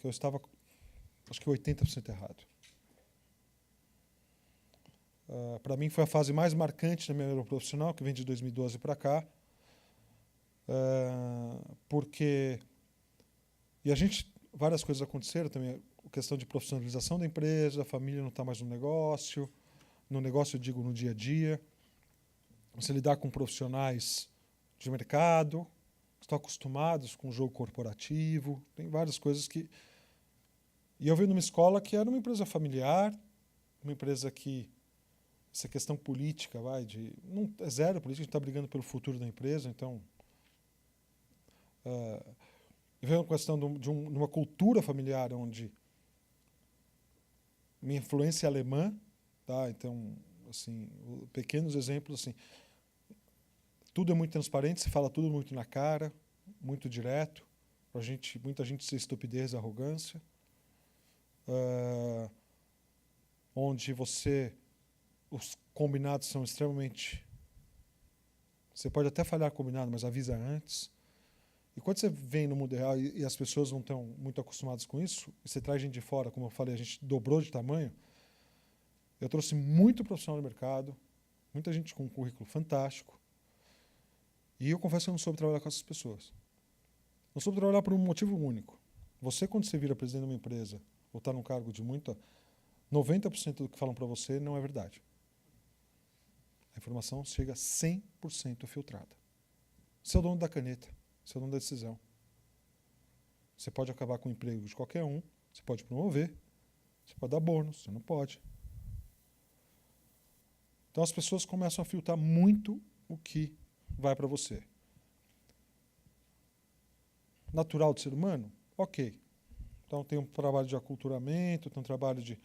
estava, acho que 80% errado. Para mim foi a fase mais marcante da minha carreira profissional, que vem de 2012 para cá. Porque... E várias coisas aconteceram também, a questão de profissionalização da empresa, a família não está mais no negócio eu digo no dia a dia, você lidar com profissionais de mercado, que estão acostumados com o jogo corporativo, tem várias coisas que... E eu vim numa escola que era uma empresa familiar, uma empresa que essa questão política, não é zero política, a gente está brigando pelo futuro da empresa, então... veio uma questão de uma cultura familiar onde minha influência é alemã, tá? Então, assim, pequenos exemplos, assim, tudo é muito transparente, se fala tudo muito na cara, muito direto, muita gente se estupidez e arrogância, onde os combinados são extremamente... Você pode até falhar combinado, mas avisa antes. E quando você vem no mundo real e as pessoas não estão muito acostumadas com isso, e você traz gente de fora, como eu falei, a gente dobrou de tamanho, eu trouxe muito profissional no mercado, muita gente com um currículo fantástico, e eu confesso que eu não soube trabalhar com essas pessoas. Não soube trabalhar por um motivo único. Você, quando você vira presidente de uma empresa, ou está num cargo de 90% do que falam para você não é verdade. A informação chega 100% filtrada. Você é o dono da caneta. Você é o dono da decisão. Você pode acabar com o emprego de qualquer um, você pode promover, você pode dar bônus, você não pode. Então as pessoas começam a filtrar muito o que vai para você. Natural do ser humano? Ok. Então tem um trabalho de aculturamento, tem um trabalho de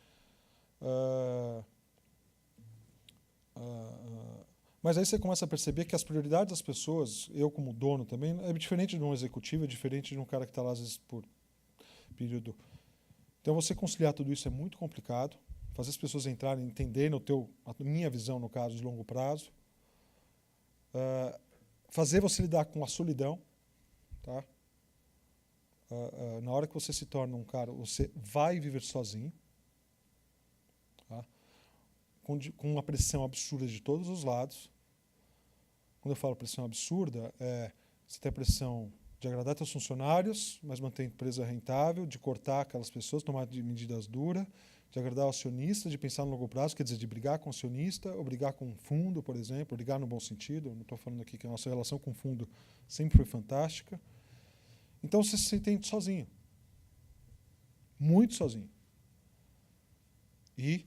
Mas aí você começa a perceber que as prioridades das pessoas, eu como dono também, é diferente de um executivo, é diferente de um cara que está lá às vezes por período. Então você conciliar tudo isso é muito complicado, fazer as pessoas entrarem, entenderem a minha visão, no caso, de longo prazo, fazer você lidar com a solidão, tá? Na hora que você se torna um cara, você vai viver sozinho, tá? Com uma pressão absurda de todos os lados. Quando eu falo pressão absurda, você tem a pressão de agradar seus funcionários, mas manter a empresa rentável, de cortar aquelas pessoas, tomar medidas duras, de agradar o acionista, de pensar no longo prazo, quer dizer, de brigar com o acionista, ou brigar com o fundo, por exemplo, brigar no bom sentido. Não estou falando aqui que a nossa relação com o fundo sempre foi fantástica. Então você se sente sozinho. Muito sozinho. E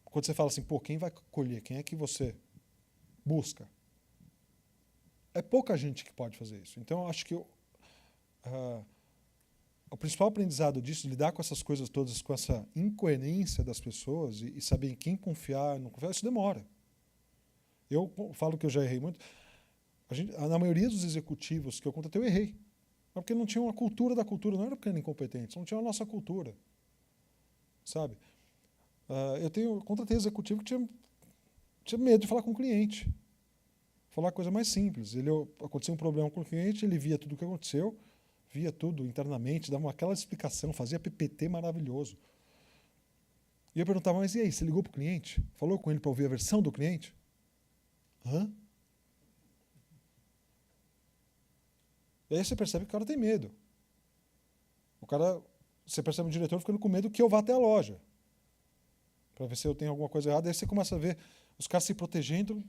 quando você fala assim, pô, quem vai colher? Quem é que você busca? É pouca gente que pode fazer isso. Então, eu acho que o principal aprendizado disso, lidar com essas coisas todas, com essa incoerência das pessoas e saber em quem confiar e não confiar, isso demora. Eu falo que eu já errei muito. Na maioria dos executivos que eu contratei, eu errei. Mas porque não tinha uma cultura da cultura, não era porque eram incompetentes, não tinha a nossa cultura. Sabe? Eu contratei executivo que tinha medo de falar com o cliente. Falar a coisa mais simples. Acontecia um problema com o cliente, ele via tudo o que aconteceu, via tudo internamente, dava aquela explicação, fazia PPT maravilhoso. E eu perguntava, mas e aí, você ligou para o cliente? Falou com ele para ouvir a versão do cliente? Hã? E aí você percebe que o cara tem medo. Você percebe o diretor ficando com medo que eu vá até a loja, para ver se eu tenho alguma coisa errada. Aí você começa a ver os caras se protegendo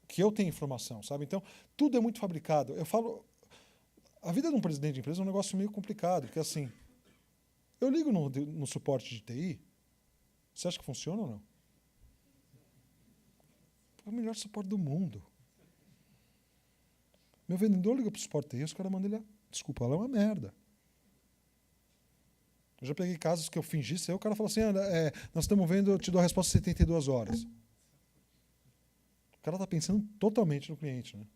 que eu tenho informação, sabe? Então, tudo é muito fabricado. Eu falo, a vida de um presidente de empresa é um negócio meio complicado, porque assim, eu ligo no suporte de TI, você acha que funciona ou não? É o melhor suporte do mundo. Meu vendedor liga para o suporte TI, os caras mandam ele, desculpa, ela é uma merda. Eu já peguei casos que eu fingi ser, o cara falou assim, nós estamos vendo, eu te dou a resposta em 72 horas. O cara está pensando totalmente no cliente, né?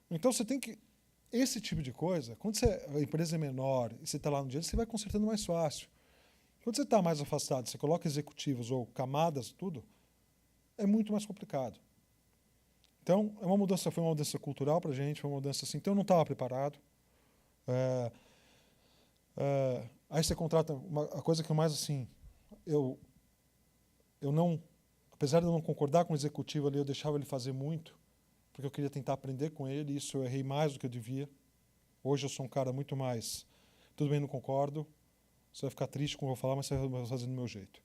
Então você tem que... Esse tipo de coisa, quando a empresa é menor e você está lá no dia, você vai consertando mais fácil. Quando você está mais afastado, você coloca executivos ou camadas, tudo, é muito mais complicado. Então, foi uma mudança cultural para a gente, foi uma mudança assim. Então, eu não estava preparado. Aí você contrata a coisa que eu mais assim, eu não, apesar de eu não concordar com o executivo ali, eu deixava ele fazer muito, porque eu queria tentar aprender com ele. Isso eu errei mais do que eu devia. Hoje eu sou um cara muito mais, tudo bem, não concordo. Você vai ficar triste com o que eu vou falar, mas você vai fazer do meu jeito.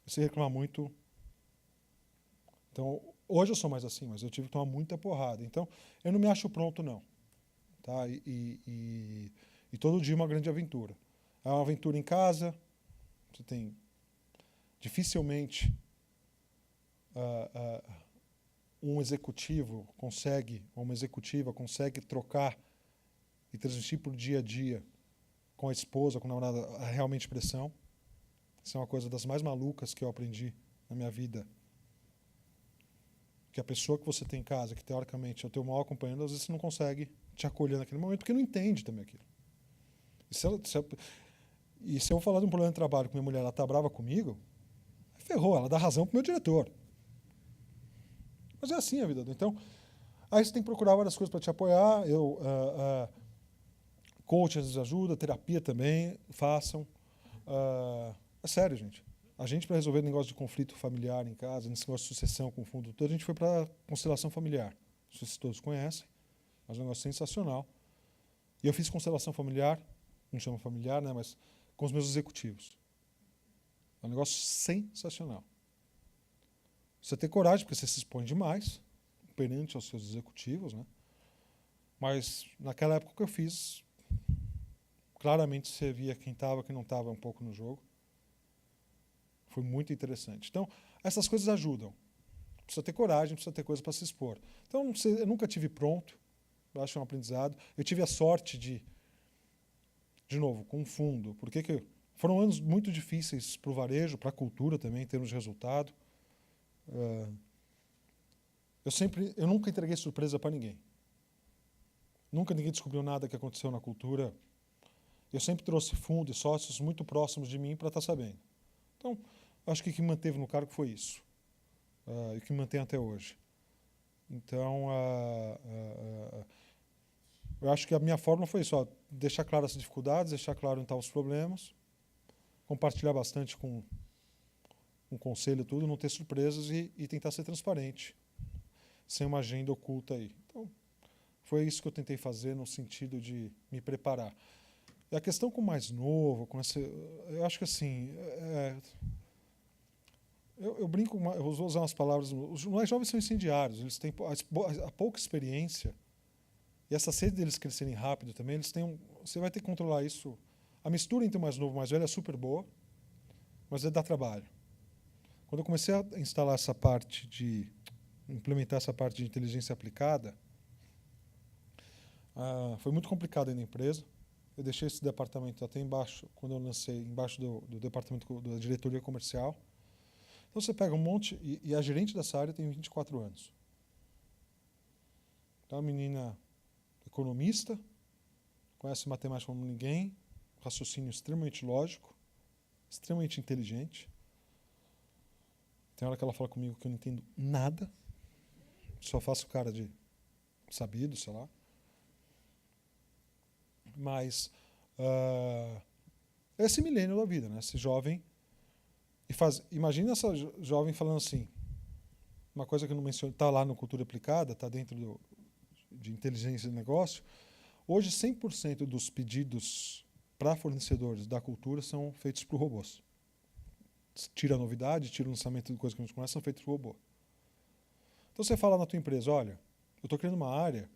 Se reclamar muito. Então, hoje eu sou mais assim, mas eu tive que tomar muita porrada. Então, eu não me acho pronto, não. Tá? E todo dia é uma grande aventura. É uma aventura em casa. Você tem... Dificilmente um executivo consegue, ou uma executiva consegue trocar e transmitir para o dia a dia com a esposa, com a namorada, realmente pressão. Isso é uma coisa das mais malucas que eu aprendi na minha vida. Que a pessoa que você tem em casa, que teoricamente é o teu maior companheiro, às vezes você não consegue te acolher naquele momento, porque não entende também aquilo. E se eu falar de um problema de trabalho com minha mulher, ela está brava comigo, ferrou, ela dá razão para o meu diretor. Mas é assim a vida. Então, aí você tem que procurar várias coisas para te apoiar. Coach às vezes ajuda, terapia também, façam. É sério, gente. A gente, para resolver negócio de conflito familiar em casa, nesse negócio de sucessão com o fundo todo, a gente foi para a constelação familiar. Não sei se todos conhecem, mas é um negócio sensacional. E eu fiz constelação familiar, não chama familiar, né, mas com os meus executivos. É um negócio sensacional. Você tem coragem, porque você se expõe demais perante aos seus executivos, né? Mas naquela época que eu fiz, claramente você via quem estava, quem não estava um pouco no jogo. Foi muito interessante. Então, essas coisas ajudam. Precisa ter coragem, precisa ter coisa para se expor. Então, eu nunca tive pronto, eu acho um aprendizado. Eu tive a sorte de novo, com o fundo. Porque foram anos muito difíceis para o varejo, para a cultura também, em termos de resultado. eu nunca entreguei surpresa para ninguém. Nunca ninguém descobriu nada que aconteceu na cultura. Eu sempre trouxe fundo e sócios muito próximos de mim para estar sabendo. Então, acho que o que me manteve no cargo foi isso. E o que me mantém até hoje. Então, eu acho que a minha fórmula foi isso, deixar claras as dificuldades, deixar claro onde estavam os problemas, compartilhar bastante com o conselho e tudo, não ter surpresas e tentar ser transparente, sem uma agenda oculta aí. Então, foi isso que eu tentei fazer no sentido de me preparar. E a questão com o mais novo, eu acho que assim, eu brinco, eu vou usar umas palavras, os mais jovens são incendiários, eles têm a pouca experiência, e essa sede deles crescerem rápido também, você vai ter que controlar isso. A mistura entre o mais novo e o mais velho é super boa, mas dá trabalho. Quando eu comecei a instalar essa parte implementar essa parte de inteligência aplicada, foi muito complicado aí na empresa. Eu deixei esse departamento até embaixo, quando eu lancei, embaixo do departamento da diretoria comercial. Então você pega um monte, e a gerente dessa área tem 24 anos. Então, uma menina economista, conhece matemática como ninguém, raciocínio extremamente lógico, extremamente inteligente. Tem hora que ela fala comigo que eu não entendo nada, só faço cara de sabido, sei lá. Mas esse milênio da vida, né? Esse jovem. Imagina essa jovem falando assim, uma coisa que eu não mencionei, está lá no Cultura Aplicada, está dentro de inteligência de negócio. Hoje, 100% dos pedidos para fornecedores da cultura são feitos por robôs. Tira a novidade, tira o lançamento de coisas que a gente conhece, são feitos por robô. Então você fala na tua empresa, olha, eu estou criando uma área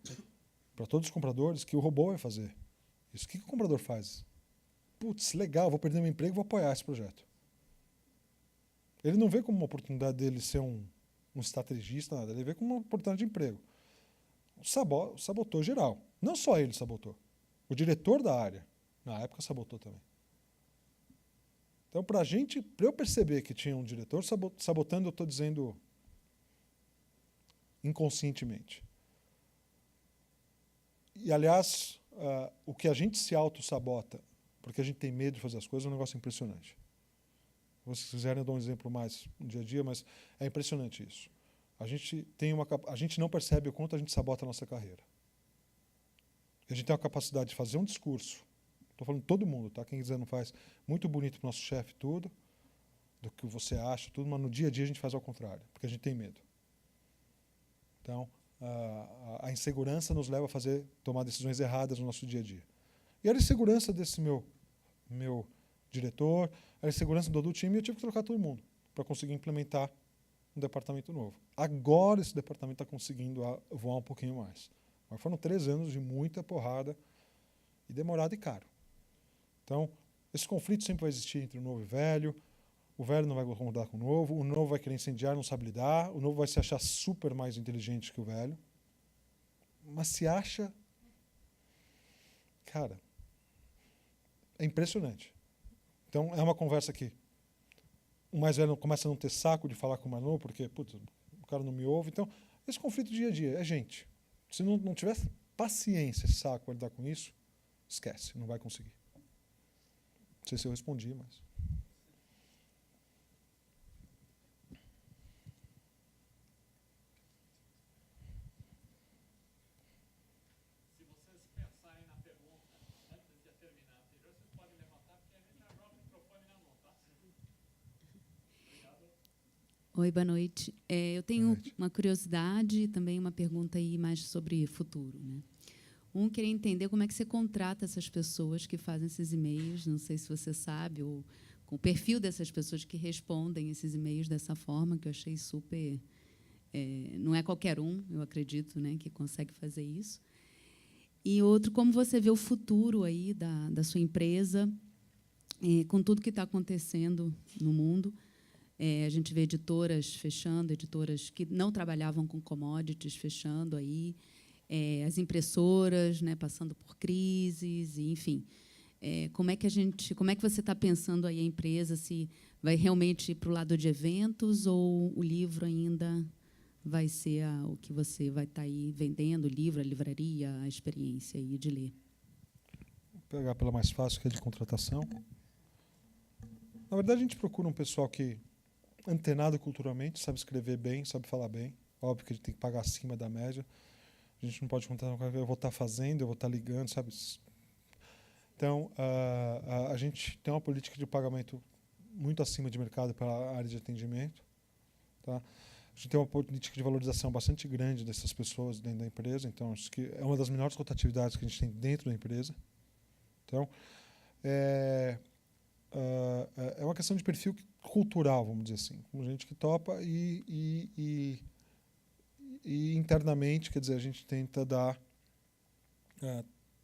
para todos os compradores que o robô vai fazer. Isso, o que o comprador faz? Putz, legal, vou perder meu emprego, vou apoiar esse projeto. Ele não vê como uma oportunidade dele ser um estrategista, nada. Ele vê como uma oportunidade de emprego. Sabotou geral. Não só ele sabotou. O diretor da área, na época, sabotou também. Então, para eu perceber que tinha um diretor sabotando, eu estou dizendo inconscientemente. E, aliás, o que a gente se auto-sabota, porque a gente tem medo de fazer as coisas, é um negócio impressionante. Se vocês quiserem, eu dou um exemplo mais no dia a dia, mas é impressionante isso. A gente não percebe o quanto a gente sabota a nossa carreira. A gente tem a capacidade de fazer um discurso, estou falando todo mundo, tá? Quem quiser não faz, muito bonito para o nosso chefe tudo, do que você acha, tudo, mas no dia a dia a gente faz ao contrário, porque a gente tem medo. Então, a insegurança nos leva a tomar decisões erradas no nosso dia a dia. E era a insegurança desse meu diretor, era a insegurança do time, e eu tive que trocar todo mundo para conseguir implementar um departamento novo. Agora esse departamento está conseguindo voar um pouquinho mais. Mas foram 3 anos de muita porrada e demorado e caro. Então, esse conflito sempre vai existir entre o novo e o velho não vai concordar com o novo vai querer incendiar, não sabe lidar, o novo vai se achar super mais inteligente que o velho, mas se acha... Cara, é impressionante. Então, é uma conversa que o mais velho começa a não ter saco de falar com o mais novo, porque putz, o cara não me ouve. Então, esse conflito dia a dia é gente. Se não tiver paciência, saco para lidar com isso, esquece, não vai conseguir. Não sei se eu respondi, mas... Se vocês pensarem na pergunta antes de terminar a anterior, vocês podem levantar, porque a gente já joga o microfone na mão, tá? Obrigado. Oi, boa noite. Eu tenho uma curiosidade e também uma pergunta aí mais sobre futuro, né? Queria entender como é que você contrata essas pessoas que fazem esses e-mails, não sei se você sabe, ou com o perfil dessas pessoas que respondem esses e-mails dessa forma, que eu achei super... não é qualquer um, eu acredito, né, que consegue fazer isso. E outro, como você vê o futuro aí da sua empresa, com tudo que está acontecendo no mundo. A gente vê editoras fechando, editoras que não trabalhavam com commodities fechando aí, as impressoras, né, passando por crises, e, enfim. Como é que você está pensando aí a empresa se vai realmente ir para o lado de eventos ou o livro ainda vai ser o que você vai estar aí vendendo, o livro, a livraria, a experiência aí de ler? Vou pegar pela mais fácil, que é de contratação. Na verdade, a gente procura um pessoal que é antenado culturalmente, sabe escrever bem, sabe falar bem. Óbvio que a gente tem que pagar acima da média. A gente não pode contar com eu vou estar fazendo, eu vou estar ligando, sabe? Então, a gente tem uma política de pagamento muito acima de mercado para a área de atendimento. Tá? A gente tem uma política de valorização bastante grande dessas pessoas dentro da empresa. Então, acho que é uma das melhores rotatividades que a gente tem dentro da empresa. Então, é uma questão de perfil cultural, vamos dizer assim. Com gente que topa e internamente, quer dizer, a gente tenta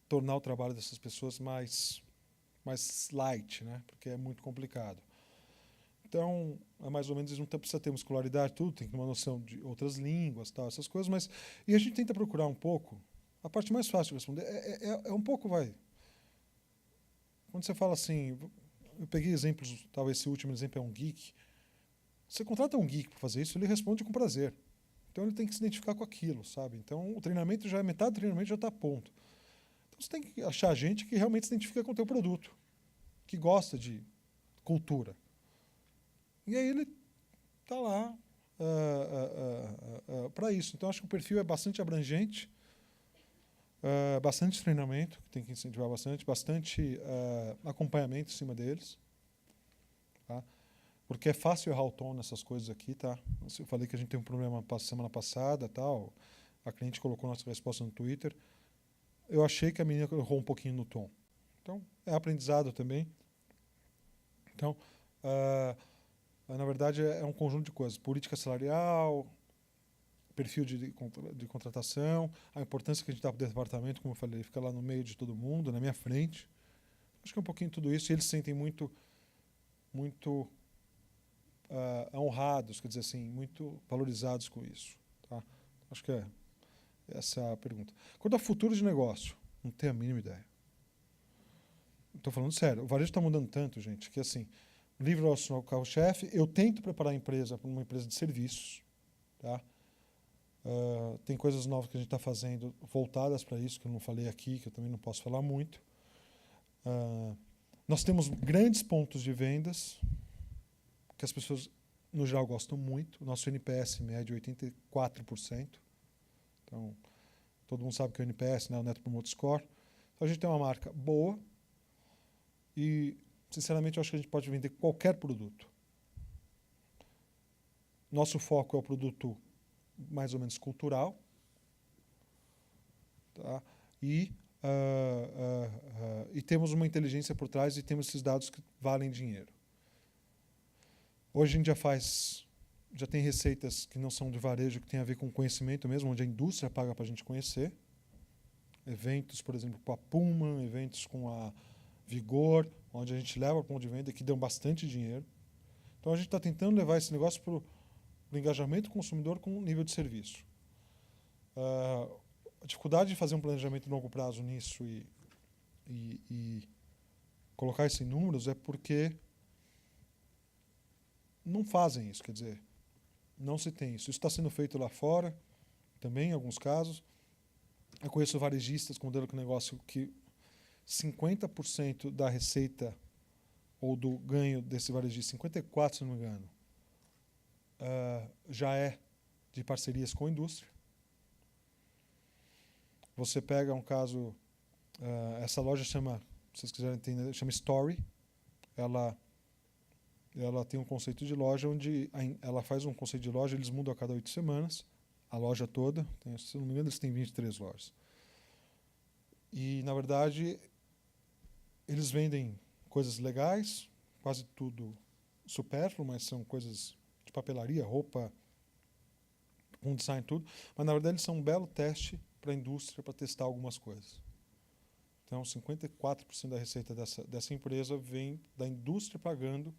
tornar o trabalho dessas pessoas mais light, né? Porque é muito complicado. Então, é mais ou menos, eles não precisa ter muscularidade, tudo, tem que ter uma noção de outras línguas, tal, essas coisas, mas e a gente tenta procurar um pouco, a parte mais fácil de responder é um pouco, quando você fala assim, eu peguei exemplos, talvez esse último exemplo é um geek, você contrata um geek para fazer isso, ele responde com prazer. Então, ele tem que se identificar com aquilo, sabe? Então, o treinamento metade do treinamento já está a ponto. Então, você tem que achar gente que realmente se identifica com o teu produto, que gosta de cultura. E aí ele está lá para isso. Então, acho que o perfil é bastante abrangente, bastante treinamento, que tem que incentivar bastante acompanhamento em cima deles. Tá? Porque é fácil errar o tom nessas coisas aqui, tá? Eu falei que a gente teve um problema semana passada, tal. A cliente colocou nossa resposta no Twitter. Eu achei que a menina errou um pouquinho no tom. Então, é aprendizado também. Então, na verdade, é um conjunto de coisas. Política salarial, perfil de contratação, a importância que a gente dá para o departamento, como eu falei, fica lá no meio de todo mundo, na minha frente. Acho que é um pouquinho tudo isso. E eles se sentem muito honrados, quer dizer assim, muito valorizados com isso. Tá? Acho que é essa a pergunta. Quanto ao futuro de negócio, não tenho a mínima ideia. Estou falando sério, o varejo está mudando tanto, gente, que assim, o livro é o carro-chefe, eu tento preparar a empresa para uma empresa de serviços. Tá? Tem coisas novas que a gente está fazendo voltadas para isso, que eu não falei aqui, que eu também não posso falar muito. Nós temos grandes pontos de vendas, que as pessoas, no geral, gostam muito. O nosso NPS médio é 84%. Então, todo mundo sabe que é o NPS, né, o Net Promoter Score. Então, a gente tem uma marca boa e, sinceramente, eu acho que a gente pode vender qualquer produto. Nosso foco é o produto mais ou menos cultural. Tá? E temos uma inteligência por trás e temos esses dados que valem dinheiro. Hoje a gente já tem receitas que não são de varejo, que tem a ver com conhecimento mesmo, onde a indústria paga para a gente conhecer. Eventos, por exemplo, com a Puma, eventos com a Vigor, onde a gente leva para o ponto de venda, que dão bastante dinheiro. Então a gente está tentando levar esse negócio para o engajamento do consumidor com um nível de serviço. A dificuldade de fazer um planejamento de longo prazo nisso e colocar isso em números é porque não fazem isso, quer dizer, não se tem isso. Isso está sendo feito lá fora, também em alguns casos. Eu conheço varejistas com modelo de negócio que 50% da receita ou do ganho desse varejista, 54%, se não me engano, já é de parcerias com a indústria. Você pega um caso, essa loja chama, se vocês quiserem entender, chama Story. Ela tem um conceito de loja onde ela faz um conceito de loja, eles mudam a cada 8 semanas, a loja toda, se não me engano, eles têm 23 lojas. E, na verdade, eles vendem coisas legais, quase tudo supérfluo, mas são coisas de papelaria, roupa, com design e tudo. Mas, na verdade, eles são um belo teste para a indústria, para testar algumas coisas. Então, 54% da receita dessa empresa vem da indústria pagando,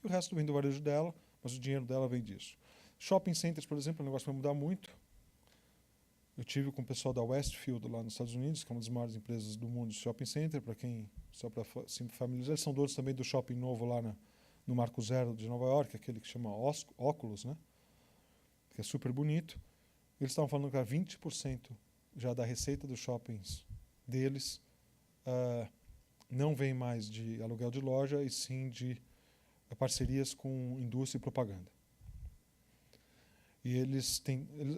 e o resto vem do varejo dela, mas o dinheiro dela vem disso. Shopping centers, por exemplo, é um negócio que vai mudar muito. Eu tive com o pessoal da Westfield lá nos Estados Unidos, que é uma das maiores empresas do mundo de shopping center, para quem, só para se familiarizar, eles são donos também do shopping novo lá no Marco Zero de Nova York, aquele que chama Oculus, né? Que é super bonito. Eles estavam falando que 20% já da receita dos shoppings deles não vem mais de aluguel de loja, e sim de parcerias com indústria e propaganda. E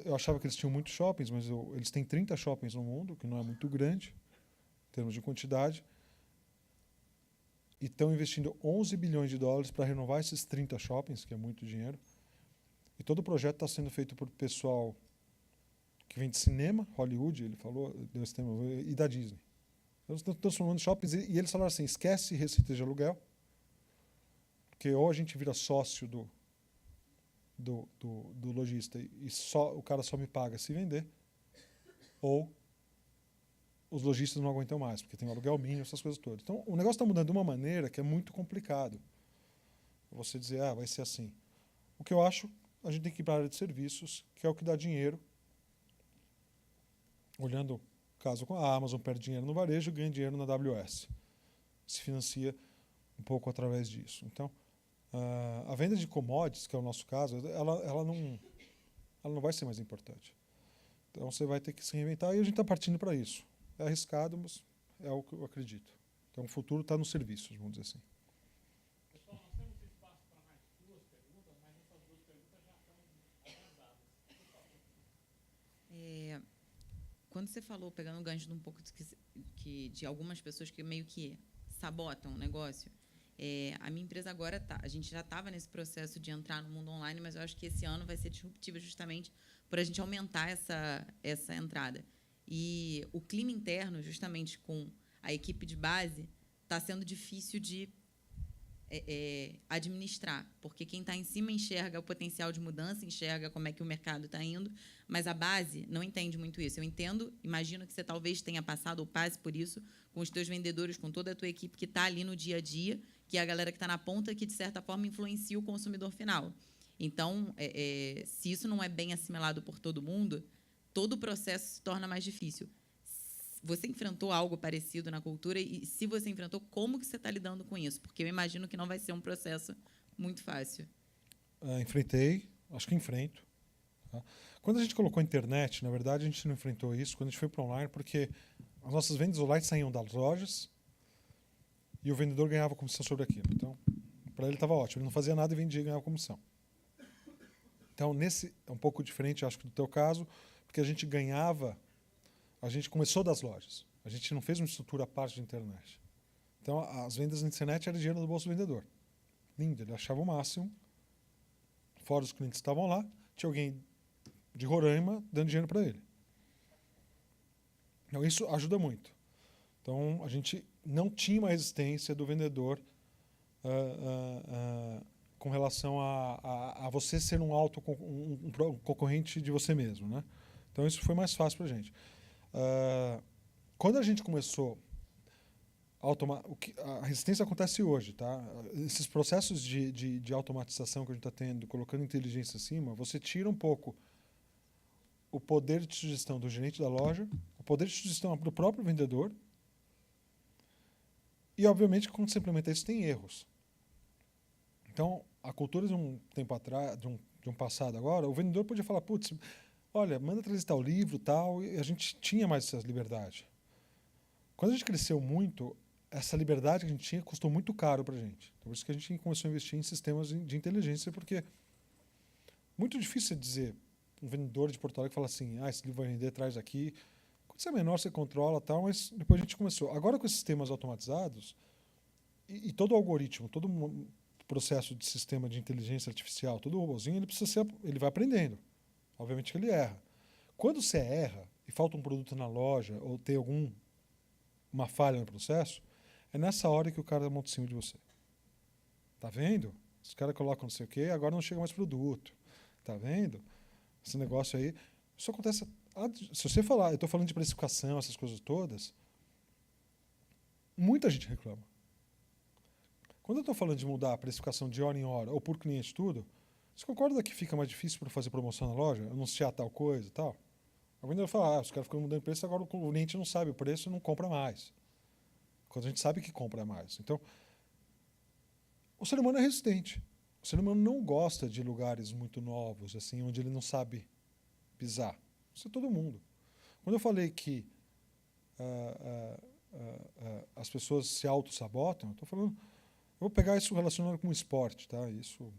eu achava que eles tinham muitos shoppings, mas eles têm 30 shoppings no mundo, que não é muito grande, em termos de quantidade, e estão investindo 11 bilhões de dólares para renovar esses 30 shoppings, que é muito dinheiro. E todo o projeto está sendo feito por pessoal que vem de cinema, Hollywood, ele falou, deu esse tema, e da Disney. Eles estão transformando shoppings, e eles falaram assim, esquece receita de aluguel, porque ou a gente vira sócio do lojista e o cara só me paga se vender, ou os lojistas não aguentam mais, porque tem um aluguel mínimo, essas coisas todas. Então, o negócio está mudando de uma maneira que é muito complicado. Você dizer, vai ser assim. O que eu acho, a gente tem que ir para a área de serviços, que é o que dá dinheiro. Olhando o caso com a Amazon, perde dinheiro no varejo, ganha dinheiro na AWS. Se financia um pouco através disso. Então, a venda de commodities, que é o nosso caso, ela não vai ser mais importante. Então, você vai ter que se reinventar, e a gente está partindo para isso. É arriscado, mas é o que eu acredito. Então, o futuro está nos serviços, vamos dizer assim. Pessoal, nós temos espaço para mais 2 perguntas, mas essas 2 perguntas já estão atrasadas. Quando você falou, pegando o gancho de um pouco de algumas pessoas que meio que sabotam o negócio, a minha empresa agora a gente já estava nesse processo de entrar no mundo online, mas eu acho que esse ano vai ser disruptivo justamente por a gente aumentar essa entrada. E o clima interno, justamente com a equipe de base, está sendo difícil de administrar, porque quem está em cima enxerga o potencial de mudança, enxerga como é que o mercado está indo, mas a base não entende muito isso. Eu imagino que você talvez tenha passado ou passe por isso com os teus vendedores, com toda a tua equipe que está ali no dia a dia, que é a galera que está na ponta, que, de certa forma, influencia o consumidor final. Então, se isso não é bem assimilado por todo mundo, todo o processo se torna mais difícil. Você enfrentou algo parecido na cultura? E, se você enfrentou, como que você está lidando com isso? Porque eu imagino que não vai ser um processo muito fácil. Enfrentei, acho que enfrento. Tá? Quando a gente colocou a internet, na verdade, a gente não enfrentou isso. Quando a gente foi para online, porque as nossas vendas online saíam das lojas e o vendedor ganhava comissão sobre aquilo. Então, para ele estava ótimo. Ele não fazia nada e vendia e ganhava comissão. Então, é um pouco diferente, acho que do teu caso, porque a gente começou das lojas. A gente não fez uma estrutura à parte de internet. Então, as vendas na internet eram dinheiro do bolso do vendedor. Lindo, ele achava o máximo. Fora os clientes que estavam lá, tinha alguém de Roraima dando dinheiro para ele. Então, isso ajuda muito. Então, a gente não tinha uma resistência do vendedor com relação a você ser um concorrente de você mesmo, né? Então, isso foi mais fácil para a gente. Quando a gente começou a a resistência acontece hoje, tá? Esses processos de automatização que a gente está tendo, colocando inteligência acima, você tira um pouco o poder de sugestão do gerente da loja, o poder de sugestão do próprio vendedor, e, obviamente, quando você implementa isso, tem erros. Então, a cultura de um tempo atrás, de um passado agora, o vendedor podia falar, putz, olha, manda trazer tal livro, tal, e a gente tinha mais essa liberdade. Quando a gente cresceu muito, essa liberdade que a gente tinha custou muito caro para a gente. Então, por isso que a gente começou a investir em sistemas de inteligência, porque muito difícil dizer, um vendedor de Porto Alegre fala assim, esse livro vai vender, traz aqui. Quando você é menor, você controla, tal, mas depois a gente começou. Agora, com esses sistemas automatizados, e todo o algoritmo, todo o processo de sistema de inteligência artificial, todo o robôzinho, ele vai aprendendo. Obviamente que ele erra. Quando você erra e falta um produto na loja ou tem uma falha no processo, é nessa hora que o cara monta em cima de você. Tá vendo? Os caras colocam não sei o quê, agora não chega mais produto. Tá vendo? Esse negócio aí. Isso acontece. Se você falar, eu estou falando de precificação, essas coisas todas, muita gente reclama. Quando eu estou falando de mudar a precificação de hora em hora ou por cliente tudo, você concorda que fica mais difícil para fazer promoção na loja, anunciar tal coisa e tal? A vendedora fala, os caras ficam mudando o preço, agora o cliente não sabe o preço e não compra mais. Quando a gente sabe que compra mais. Então, O ser humano é resistente. O ser humano não gosta de lugares muito novos, assim, onde ele não sabe pisar. Isso é todo mundo. Quando eu falei que as pessoas se auto-sabotam, eu estou falando... Eu vou pegar isso relacionado com o esporte, tá? Isso...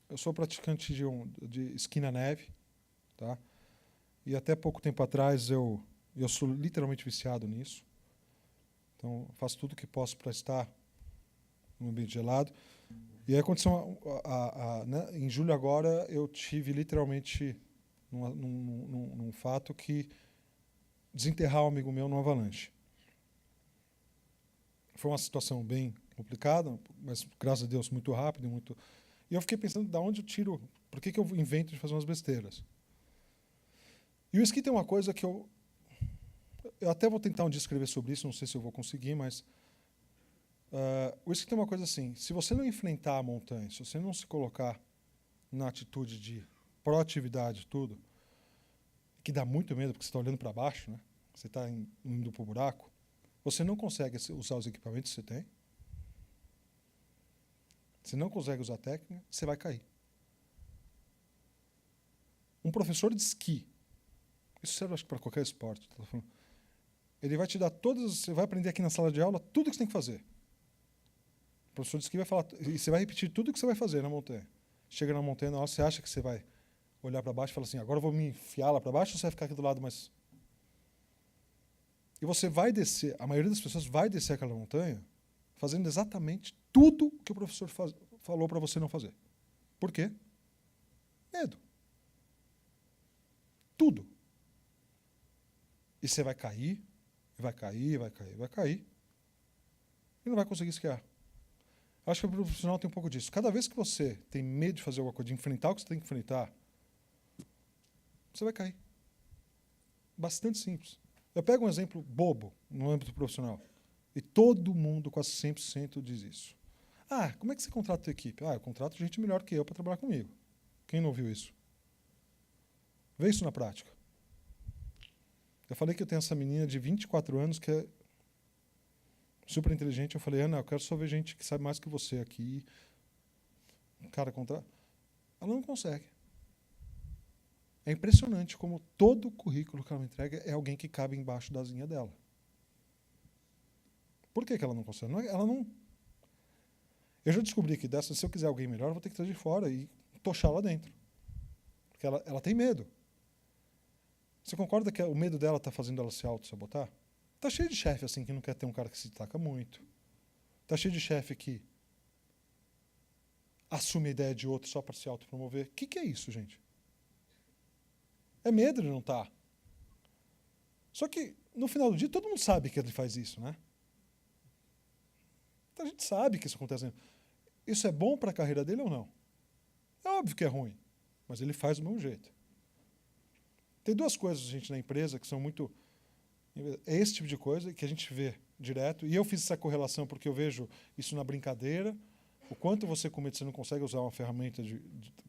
eu sou praticante de esqui na neve, tá? E até pouco tempo atrás eu sou literalmente viciado nisso. Então, faço tudo o que posso para estar num ambiente gelado. E aí aconteceu, né, em julho agora, eu tive literalmente num fato que desenterrar um amigo meu numa avalanche. Foi uma situação bem complicada, mas, graças a Deus, muito rápido. E eu fiquei pensando, de onde eu tiro... Por que eu invento de fazer umas besteiras? E o esqui tem uma coisa que eu até vou tentar um dia escrever sobre isso, não sei se eu vou conseguir, mas o esqui tem uma coisa assim, se você não enfrentar a montanha, se você não se colocar na atitude de proatividade tudo, que dá muito medo, porque você está olhando para baixo, né? Você está indo para o buraco, você não consegue usar os equipamentos que você tem, você não consegue usar a técnica, você vai cair. Um professor de esqui, isso serve acho que para qualquer esporte, tá falando, ele vai te dar você vai aprender aqui na sala de aula tudo que você tem que fazer. O professor de esqui vai falar, e você vai repetir tudo que você vai fazer na montanha. Chega na montanha, na hora você acha que você vai olhar para baixo e falar assim, agora eu vou me enfiar lá para baixo ou você vai ficar aqui do lado mais... E você vai descer, a maioria das pessoas vai descer aquela montanha fazendo exatamente tudo que o professor falou para você não fazer. Por quê? Medo. Tudo. E você vai cair, vai cair, vai cair, vai cair. E não vai conseguir esquiar. Acho que o profissional tem um pouco disso. Cada vez que você tem medo de fazer alguma coisa, de enfrentar o que você tem que enfrentar, você vai cair. Bastante simples. Eu pego um exemplo bobo no âmbito profissional. E todo mundo, quase 100%, diz isso. Ah, como é que você contrata a tua equipe? Ah, eu contrato gente melhor que eu para trabalhar comigo. Quem não ouviu isso? Vê isso na prática. Eu falei que eu tenho essa menina de 24 anos que é super inteligente. Eu falei, Ana, eu quero só ver gente que sabe mais que você aqui. Cara, ela não consegue. É impressionante como todo o currículo que ela me entrega é alguém que cabe embaixo da asinha dela. Por que ela não consegue? Ela não... Eu já descobri que se eu quiser alguém melhor, eu vou ter que trazer de fora e tochar lá dentro. Porque ela tem medo. Você concorda que o medo dela está fazendo ela se auto-sabotar? Está cheio de chefe assim que não quer ter um cara que se destaca muito. Está cheio de chefe que assume a ideia de outro só para se autopromover. O que é isso, gente? É medo de não estar. Só que, no final do dia, todo mundo sabe que ele faz isso, né? Então, a gente sabe que isso acontece. Isso é bom para a carreira dele ou não? É óbvio que é ruim, mas ele faz do mesmo jeito. Tem duas coisas, gente, na empresa que são muito... É esse tipo de coisa que a gente vê direto. E eu fiz essa correlação porque eu vejo isso na brincadeira. O quanto você, com medo, você não consegue usar uma ferramenta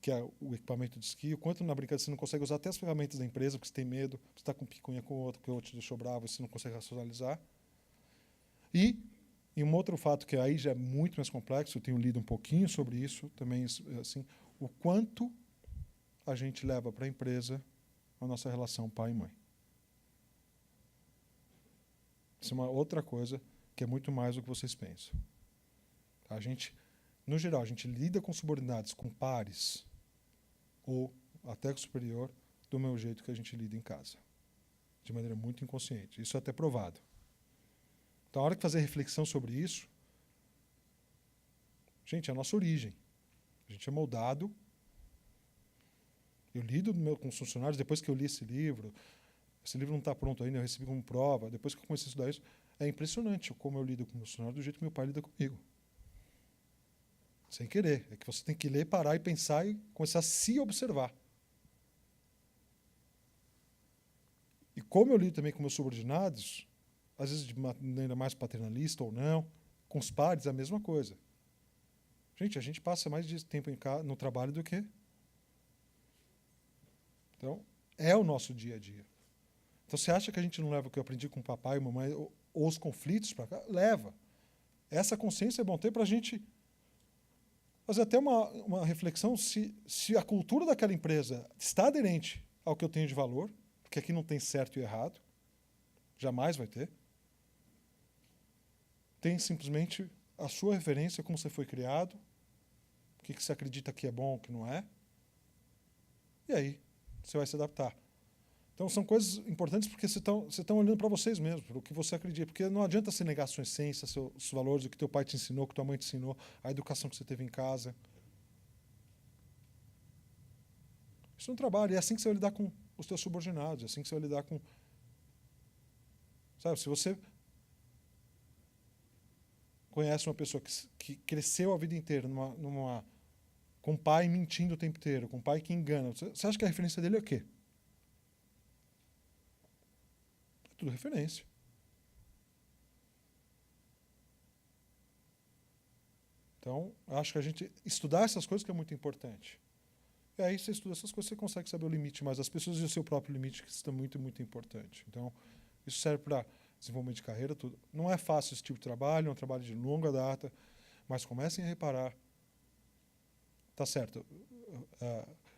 que é o equipamento de esqui. O quanto na brincadeira você não consegue usar até as ferramentas da empresa porque você tem medo. Você está com picuinha com o outro, porque o outro te deixou bravo e você não consegue racionalizar. E um outro fato que aí já é muito mais complexo, eu tenho lido um pouquinho sobre isso também, assim, o quanto a gente leva para a empresa a nossa relação pai e mãe. Isso é uma outra coisa que é muito mais do que vocês pensam. A gente, no geral, a gente lida com subordinados, com pares, ou até com o superior, do mesmo jeito que a gente lida em casa. De maneira muito inconsciente. Isso é até provado. Então, a hora que fazer reflexão sobre isso, gente, é a nossa origem. A gente é moldado. Eu lido com os funcionários, depois que eu li esse livro não está pronto ainda, eu recebi como prova, depois que eu comecei a estudar isso, é impressionante como eu lido com o meu funcionário do jeito que meu pai lida comigo. Sem querer. É que você tem que ler, parar e pensar e começar a se observar. E como eu lido também com meus subordinados, às vezes de maneira mais paternalista ou não, com os pares é a mesma coisa. Gente, a gente passa mais de tempo no trabalho do que... Então, é o nosso dia a dia. Então, você acha que a gente não leva o que eu aprendi com o papai e mamãe, ou os conflitos para cá, leva. Essa consciência é bom ter para a gente fazer até uma reflexão se a cultura daquela empresa está aderente ao que eu tenho de valor, porque aqui não tem certo e errado, jamais vai ter. Tem simplesmente a sua referência, como você foi criado, o que você acredita que é bom, o que não é. E aí, você vai se adaptar. Então, são coisas importantes porque vocês estão olhando para vocês mesmos, para o que você acredita. Porque não adianta você negar a sua essência, seus valores, o que teu pai te ensinou, o que tua mãe te ensinou, a educação que você teve em casa. Isso é um trabalho. E é assim que você vai lidar com os teus subordinados. É assim que você vai lidar com... Sabe, se você conhece uma pessoa que cresceu a vida inteira com o pai mentindo o tempo inteiro, com o pai que engana, você acha que a referência dele é o quê? É tudo referência. Então, acho que a gente estudar essas coisas que é muito importante. E aí, você estuda essas coisas, você consegue saber o limite mais das pessoas e o seu próprio limite, que isso é muito, muito importante. Então, isso serve para desenvolvimento de carreira, tudo. Não é fácil esse tipo de trabalho, é um trabalho de longa data, mas comecem a reparar. Tá certo.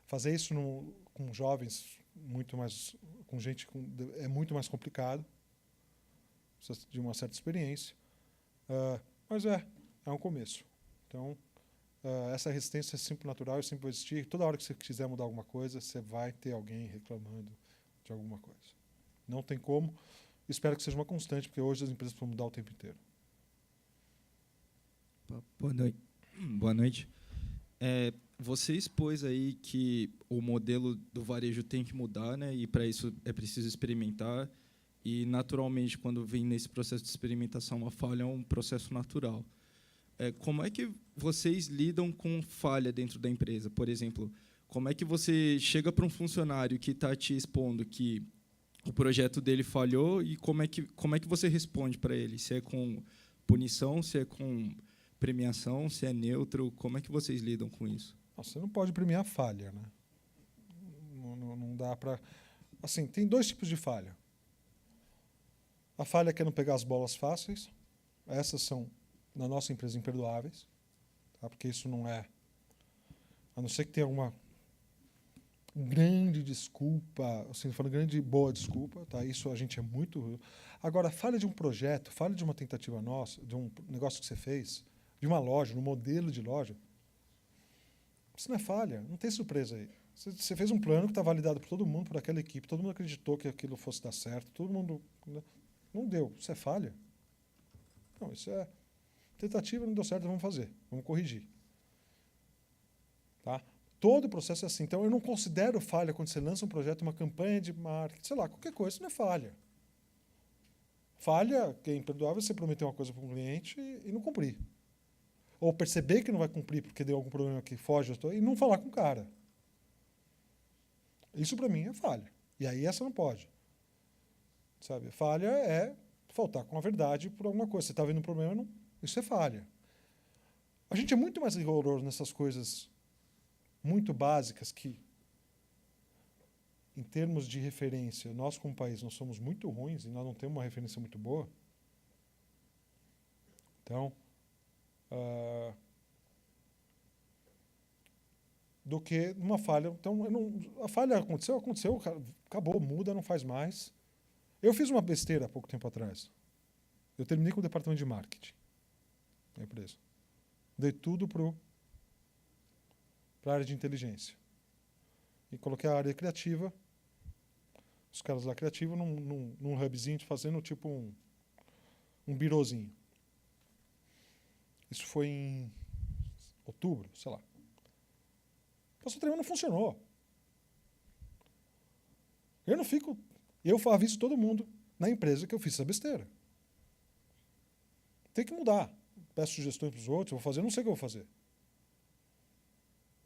Fazer isso com jovens, com gente é muito mais complicado, precisa de uma certa experiência, mas é um começo. Então, essa resistência é sempre natural e sempre vai existir. Toda hora que você quiser mudar alguma coisa, você vai ter alguém reclamando de alguma coisa. Não tem como. Espero que seja uma constante, porque hoje as empresas precisam mudar o tempo inteiro. Boa noite. Boa noite. Você expôs aí que o modelo do varejo tem que mudar, né? E para isso é preciso experimentar. E, naturalmente, quando vem nesse processo de experimentação, a falha é um processo natural. Como é que vocês lidam com falha dentro da empresa? Por exemplo, como é que você chega para um funcionário que está te expondo que o projeto dele falhou e como é que você responde para ele? Se é com punição, se é com premiação, se é neutro? Como é que vocês lidam com isso? Você não pode premiar falha, né? Não dá para... Assim, tem dois tipos de falha. A falha que é não pegar as bolas fáceis. Essas são, na nossa empresa, imperdoáveis. Tá? Porque isso não é... A não ser que tenha alguma grande desculpa, assim, falando grande boa desculpa, tá? Isso a gente é muito... Agora, falha de um projeto, falha de uma tentativa nossa, de um negócio que você fez, de uma loja, no modelo de loja, isso não é falha, não tem surpresa aí. Você fez um plano que está validado por todo mundo, por aquela equipe, todo mundo acreditou que aquilo fosse dar certo, todo mundo... Não deu, isso é falha. Não, isso é tentativa, não deu certo, vamos fazer, vamos corrigir. Tá? Todo o processo é assim. Então, eu não considero falha quando você lança um projeto, uma campanha de marketing, sei lá, qualquer coisa, isso não é falha. Falha, que é imperdoável, você prometer uma coisa para um cliente e não cumprir. Ou perceber que não vai cumprir porque deu algum problema que foge e não falar com o cara. Isso, para mim, é falha. E aí, essa não pode. Sabe? Falha é faltar com a verdade por alguma coisa. Você está vendo um problema, não, isso é falha. A gente é muito mais rigoroso nessas coisas muito básicas que, em termos de referência, nós como país nós somos muito ruins e nós não temos uma referência muito boa. Então, do que numa falha. Então, a falha aconteceu, acabou, muda, não faz mais. Eu fiz uma besteira há pouco tempo atrás. Eu terminei com o departamento de marketing da empresa. Dei tudo para a área de inteligência. E coloquei a área criativa, os caras lá criativos, num hubzinho, fazendo tipo um birozinho. Isso foi em outubro, sei lá. Passou o treino, não funcionou. Eu aviso todo mundo na empresa que eu fiz essa besteira. Tem que mudar. Peço sugestões para os outros, vou fazer, não sei o que eu vou fazer.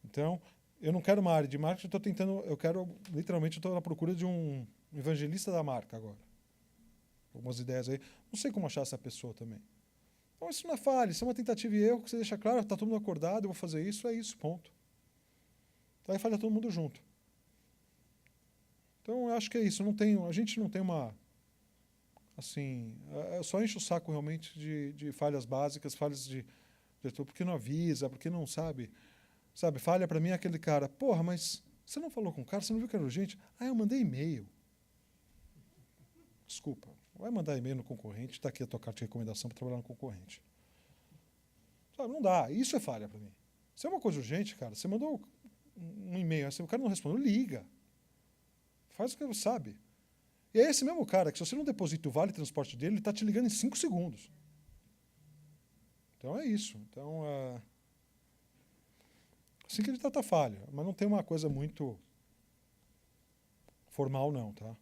Então, eu não quero uma área de marketing, literalmente, eu estou na procura de um evangelista da marca agora. Algumas ideias aí. Não sei como achar essa pessoa também. Então, isso não é falha, isso é uma tentativa e erro que você deixa claro, está todo mundo acordado, eu vou fazer isso, é isso, ponto. Aí falha todo mundo junto. Então, eu acho que é isso. A gente não tem uma Assim, só enche o saco realmente de falhas básicas, falhas de diretor, porque não avisa, porque não sabe. Sabe, falha para mim é aquele cara, porra, mas você não falou com o cara, você não viu que era urgente? Ah, eu mandei e-mail. Desculpa, vai mandar e-mail no concorrente, está aqui a tua carta de recomendação para trabalhar no concorrente. Sabe, não dá, isso é falha para mim. Se é uma coisa urgente, cara, você mandou um e-mail, o cara não respondeu, liga. Faz o que você sabe. E é esse mesmo cara que, se você não deposita o vale transporte dele, ele está te ligando em 5 segundos. Então é isso. Então, assim que ele trata falha, mas não tem uma coisa muito formal, não, tá?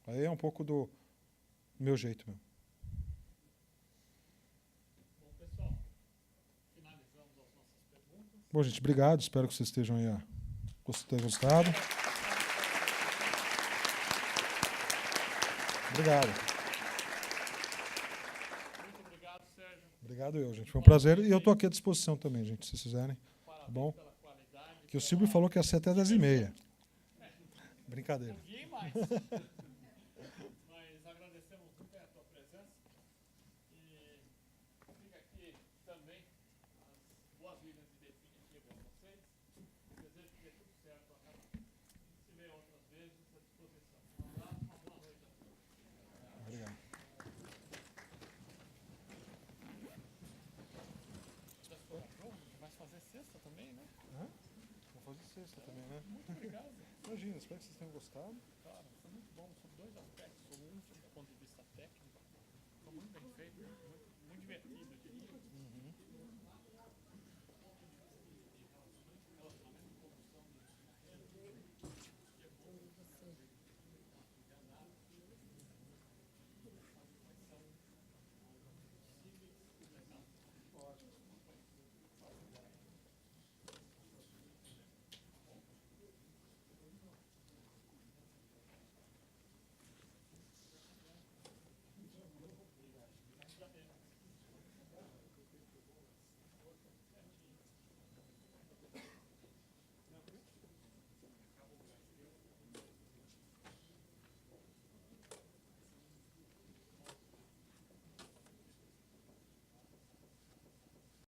Aí é um pouco do meu jeito mesmo. Bom, pessoal, finalizamos as nossas perguntas. Bom, gente, obrigado. Espero que vocês estejam aí tenham gostado. Obrigado. Muito obrigado, Sérgio. Obrigado eu, gente. Foi um prazer. E eu estou aqui à disposição também, gente, se vocês quiserem. Tá bom? Que o Silvio falou que ia ser até 10h30. Brincadeira. Mais. Mas agradecemos muito a tua presença. E fica aqui também as boas-vindas de definitivo a vocês. Desejo que dê tudo certo. Se vê outras vezes à disposição. Um abraço, uma boa noite a todos. Obrigado. Vai fazer sexta também, né? Vou fazer sexta também, né? Muito obrigado. Imagina, espero que vocês tenham gostado. Cara, foi muito bom sobre 2 aspectos. Um, do ponto de vista técnico, foi muito bem feito, muito divertido, eu diria.